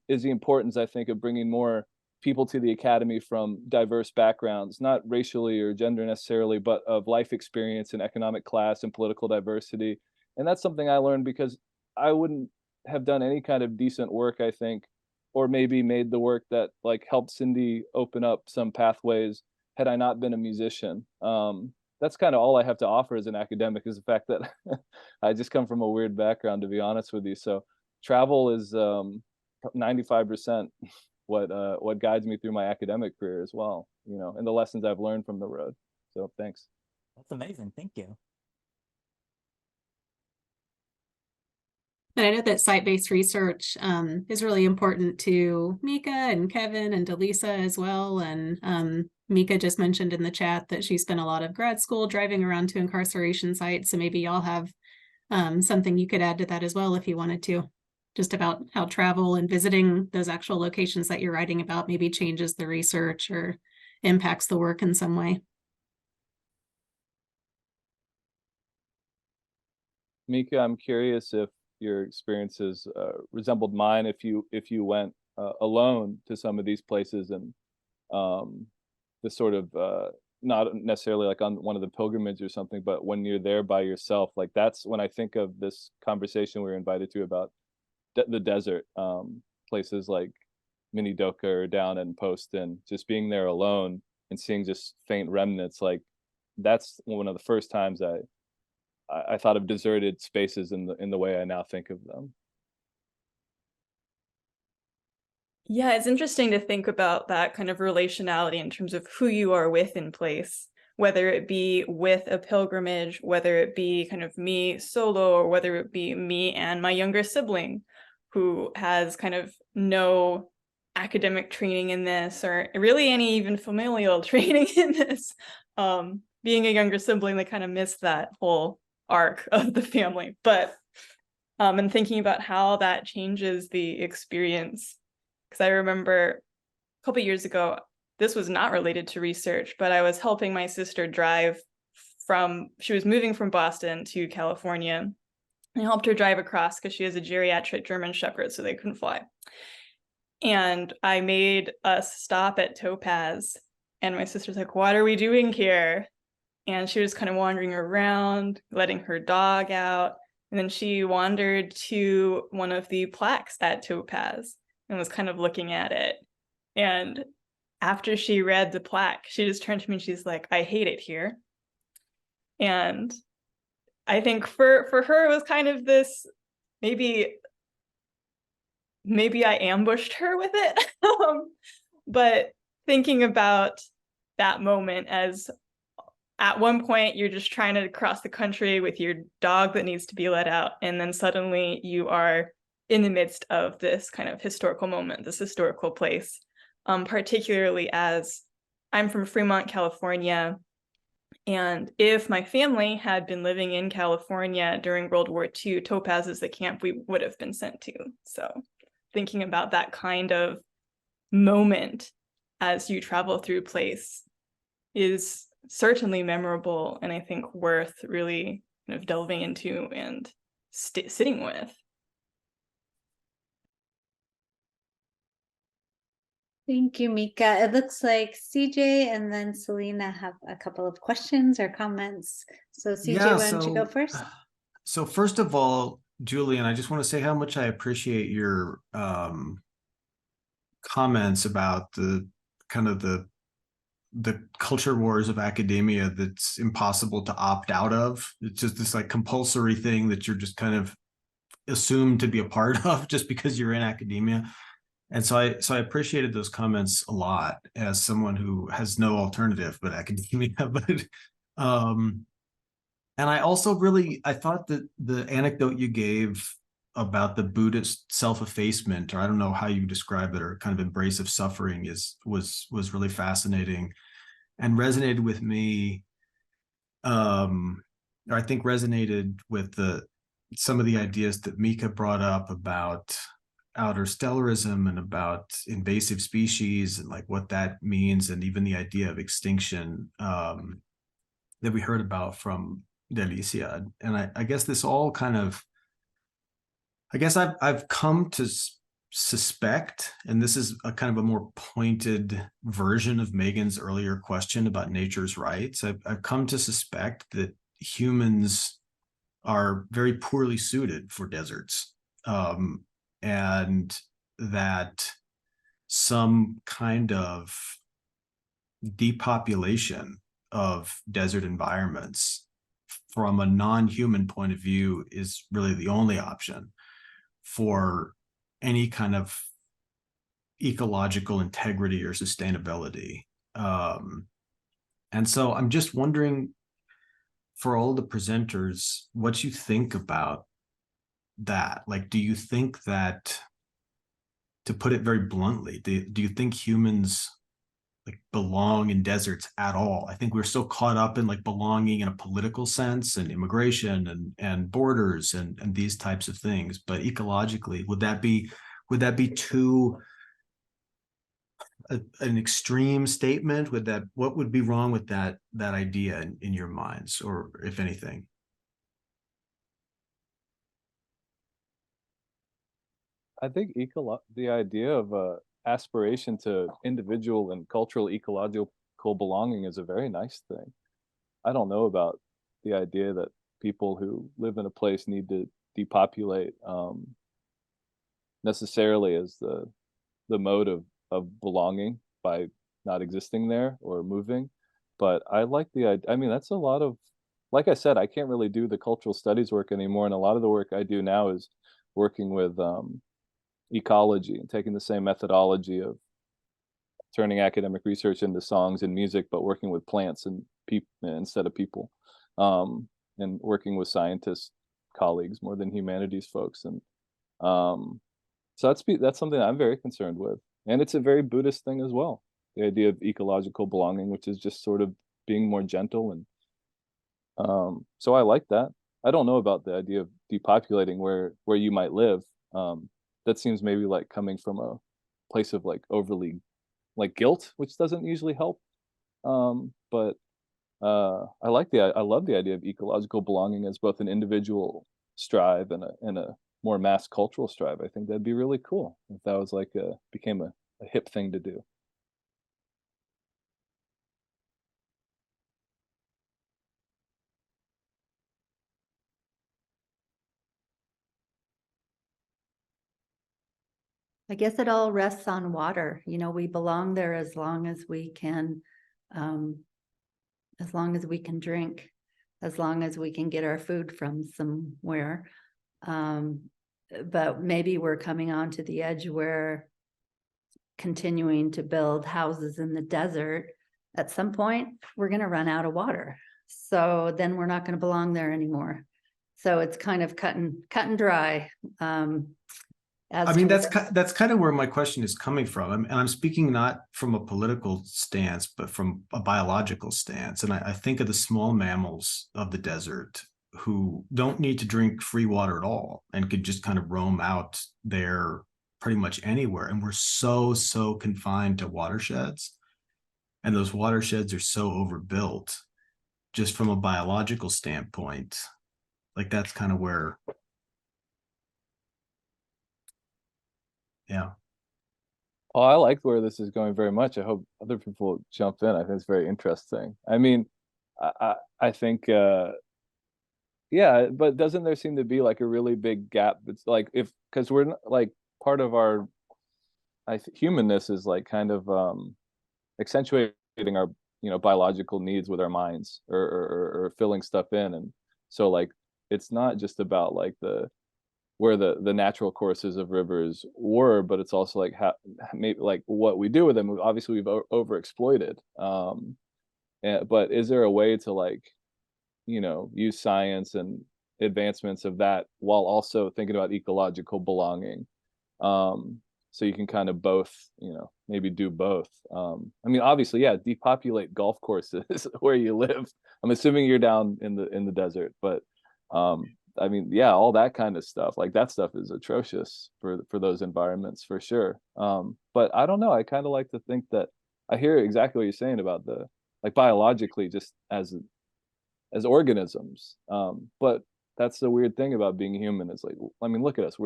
is the importance, I think, of bringing more people to the academy from diverse backgrounds, not racially or gender necessarily, but of life experience and economic class and political diversity. And that's something I learned because I wouldn't have done any kind of decent work, I think, or maybe made the work that like helped Cindy open up some pathways had I not been a musician. That's kind of all I have to offer as an academic, is the fact that I just come from a weird background, to be honest with you. So travel is 95% what guides me through my academic career as well, and the lessons I've learned from the road. So thanks. That's amazing. Thank you. And I know that site-based research is really important to Mika and Kevin and Delisa as well. And Mika just mentioned in the chat that she spent a lot of grad school driving around to incarceration sites. So maybe y'all have something you could add to that as well if you wanted to, just about how travel and visiting those actual locations that you're writing about maybe changes the research or impacts the work in some way. Mika, I'm curious if your experiences resembled mine, if you went alone to some of these places, and the sort of not necessarily like on one of the pilgrimages or something, but when you're there by yourself. Like, that's when I think of this conversation we were invited to about the desert, places like Minidoka or down in Post, and just being there alone and seeing just faint remnants. Like, that's one of the first times I thought of deserted spaces in the way I now think of them. Yeah, it's interesting to think about that kind of relationality in terms of who you are with in place, whether it be with a pilgrimage, whether it be kind of me solo, or whether it be me and my younger sibling who has kind of no academic training in this, or really any even familial training in this. Being a younger sibling, they kind of missed that whole arc of the family. But and thinking about how that changes the experience. Because I remember a couple of years ago, this was not related to research, but I was helping my sister drive she was moving from Boston to California. I helped her drive across because she has a geriatric German Shepherd, so they couldn't fly. And I made us stop at Topaz, and my sister's like, "What are we doing here?" And she was kind of wandering around, letting her dog out. And then she wandered to one of the plaques at Topaz and was kind of looking at it. And after she read the plaque, she just turned to me and she's like, "I hate it here." And I think for her, it was kind of this, maybe I ambushed her with it. But thinking about that moment as, at one point, you're just trying to cross the country with your dog that needs to be let out. And then suddenly you are in the midst of this kind of historical moment, this historical place, particularly as I'm from Fremont, California. And if my family had been living in California during World War II, Topaz is the camp we would have been sent to. So thinking about that kind of moment as you travel through place is certainly memorable, and I think worth really kind of delving into and sitting with. Thank you, Mika. It looks like CJ and then Selena have a couple of questions or comments. So CJ, why don't you go first? So first of all, Julian, I just want to say how much I appreciate your comments about the kind of the culture wars of academia that's impossible to opt out of. It's just this like compulsory thing that you're just kind of assumed to be a part of just because you're in academia. And so I appreciated those comments a lot as someone who has no alternative but academia. But and I also I thought that the anecdote you gave about the Buddhist self-effacement, or I don't know how you describe it, or kind of embrace of suffering, was really fascinating and resonated with me. or I think resonated with some of the ideas that Mika brought up about outer stellarism and about invasive species and like what that means, and even the idea of extinction that we heard about from Delisa. And I guess this all kind of, I guess I've come to suspect, and this is a kind of a more pointed version of Megan's earlier question about nature's rights. I've come to suspect that humans are very poorly suited for deserts, and that some kind of depopulation of desert environments from a non-human point of view is really the only option for any kind of ecological integrity or sustainability. And so I'm just wondering, for all the presenters, what you think about that. Like, do you think that, to put it very bluntly, do you think humans like belong in deserts at all? I think we're so caught up in like belonging in a political sense and immigration and borders and these types of things. But ecologically, would that be too an extreme statement? What would be wrong with that idea in your minds, or if anything? I think the idea of aspiration to individual and cultural ecological belonging is a very nice thing. I don't know about the idea that people who live in a place need to depopulate necessarily as the mode of belonging by not existing there or moving. But I like the idea. I mean, that's a lot of, like I said, I can't really do the cultural studies work anymore, and a lot of the work I do now is working with ecology and taking the same methodology of turning academic research into songs and music, but working with plants and people instead of people, and working with scientist colleagues more than humanities folks. And so that's something I'm very concerned with, and it's a very Buddhist thing as well, the idea of ecological belonging, which is just sort of being more gentle. And so I like that. I don't know about the idea of depopulating where you might live. That seems maybe like coming from a place of like overly like guilt, which doesn't usually help. But I love the idea of ecological belonging as both an individual strive and a more mass cultural strive. I think that'd be really cool if that was like became a hip thing to do. I guess it all rests on water. You know, we belong there as long as we can drink, as long as we can get our food from somewhere. But maybe we're coming onto the edge where continuing to build houses in the desert, at some point, we're going to run out of water. So then we're not going to belong there anymore. So it's kind of cut and dry. I mean, that's kind of where my question is coming from. And I'm speaking not from a political stance, but from a biological stance. And I think of the small mammals of the desert who don't need to drink free water at all and could just kind of roam out there pretty much anywhere. And we're so confined to watersheds. And those watersheds are so overbuilt just from a biological standpoint. Like that's kind of where... Yeah. Oh, I like where this is going very much. I hope other people jump in. I think it's very interesting. I mean, I think, yeah, but doesn't there seem to be like a really big gap? It's like because we're not, like part of our humanness is like kind of accentuating our biological needs with our minds or filling stuff in, and so like it's not just about like where the natural courses of rivers were, but it's also like how maybe like what we do with them. Obviously we've overexploited, but is there a way to like use science and advancements of that while also thinking about ecological belonging, so you can kind of both, maybe do both. I mean, obviously, yeah, depopulate golf courses where you live. I'm assuming you're down in the desert, but I mean, yeah, all that kind of stuff, like that stuff is atrocious for those environments for sure. But I don't know, I kind of like to think that I hear exactly what you're saying about the, like, biologically, just as organisms. But that's the weird thing about being human, is like, I mean, look at us,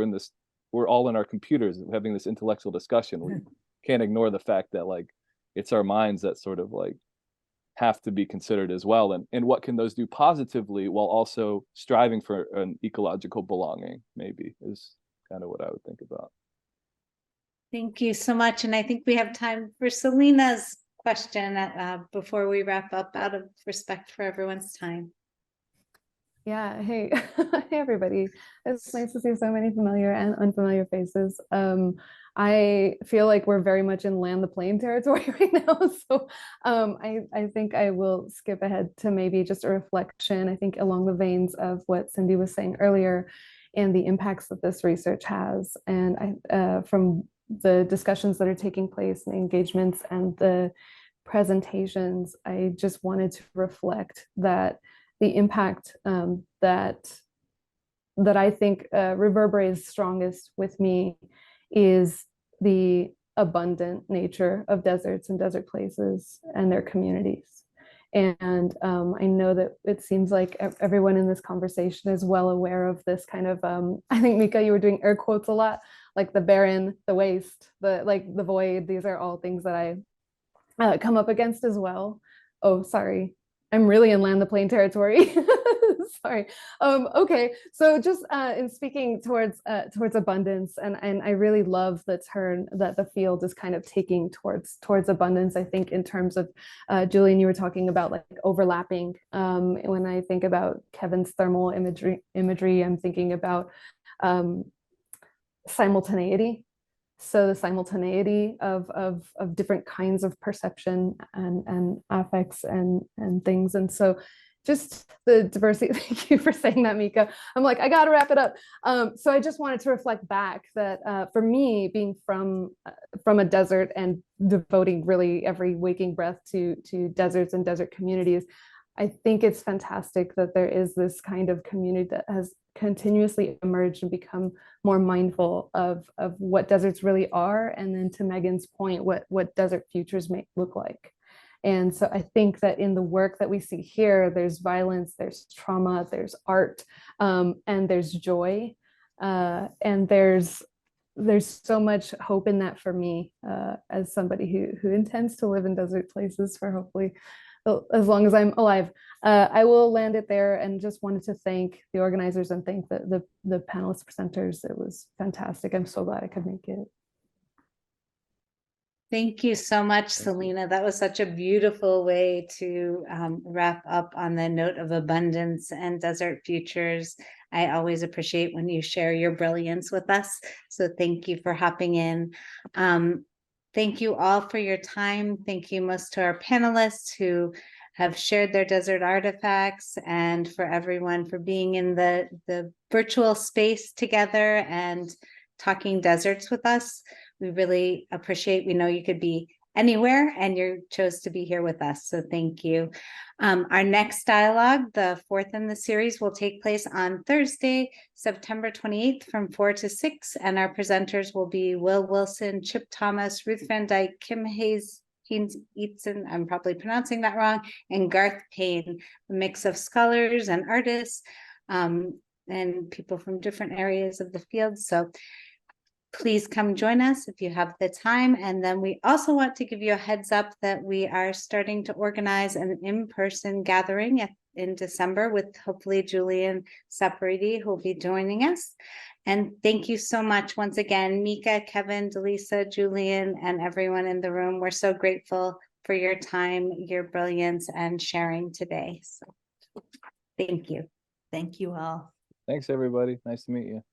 we're all in our computers having this intellectual discussion. We can't ignore the fact that, like, it's our minds that sort of like have to be considered as well, and what can those do positively while also striving for an ecological belonging, maybe, is kind of what I would think about. Thank you so much. And I think we have time for Selena's question before we wrap up, out of respect for everyone's time. Yeah, hey, hey everybody. It's nice to see so many familiar and unfamiliar faces. I feel like we're very much in land the plane territory right now. So I think I will skip ahead to maybe just a reflection, I think along the veins of what Cindy was saying earlier and the impacts that this research has. And from the discussions that are taking place and the engagements and the presentations, I just wanted to reflect that the impact that I think reverberates strongest with me is the abundant nature of deserts and desert places and their communities. And I know that it seems like everyone in this conversation is well aware of this kind of, I think, Mika, you were doing air quotes a lot, like the barren, the waste, the void. These are all things that I come up against as well. Oh, sorry. I'm really in land the plane territory. Sorry. Okay. So just in speaking towards abundance, and I really love the turn that the field is kind of taking towards abundance. I think in terms of Julian, you were talking about like overlapping. When I think about Kevin's thermal imagery, I'm thinking about simultaneity. So the simultaneity of different kinds of perception and affects and things. And so just the diversity, thank you for saying that, Mika. I'm like, I gotta wrap it up. So I just wanted to reflect back that for me, being from a desert and devoting really every waking breath to deserts and desert communities, I think it's fantastic that there is this kind of community that has continuously emerged and become more mindful of what deserts really are, and then to Megan's point, what desert futures may look like. And so I think that in the work that we see here, there's violence, there's trauma, there's art, and there's joy, and there's so much hope in that for me, as somebody who intends to live in desert places for hopefully as long as I'm alive. I will land it there, and just wanted to thank the organizers and thank the panelist presenters. It was fantastic. I'm so glad I could make it. Thank you so much, Selena. That was such a beautiful way to wrap up on the note of abundance and desert futures. I always appreciate when you share your brilliance with us. So thank you for hopping in. Thank you all for your time. Thank you most to our panelists who have shared their desert artifacts, and for everyone for being in the virtual space together and talking deserts with us. We really appreciate, we know you could be anywhere and you chose to be here with us. So thank you. Our next dialogue, the fourth in the series, will take place on Thursday, September 28th from 4 to 6. And our presenters will be Will Wilson, Chip Thomas, Ruth Van Dyke, Kim Hayes, Eatson, I'm probably pronouncing that wrong, and Garth Payne, a mix of scholars and artists and people from different areas of the field. So please come join us if you have the time. And then we also want to give you a heads up that we are starting to organize an in-person gathering in December with hopefully Julian Saporiti, who will be joining us. And thank you so much once again, Mika, Kevin, Delisa, Julian, and everyone in the room. We're so grateful for your time, your brilliance, and sharing today. So thank you. Thank you all. Thanks, everybody. Nice to meet you.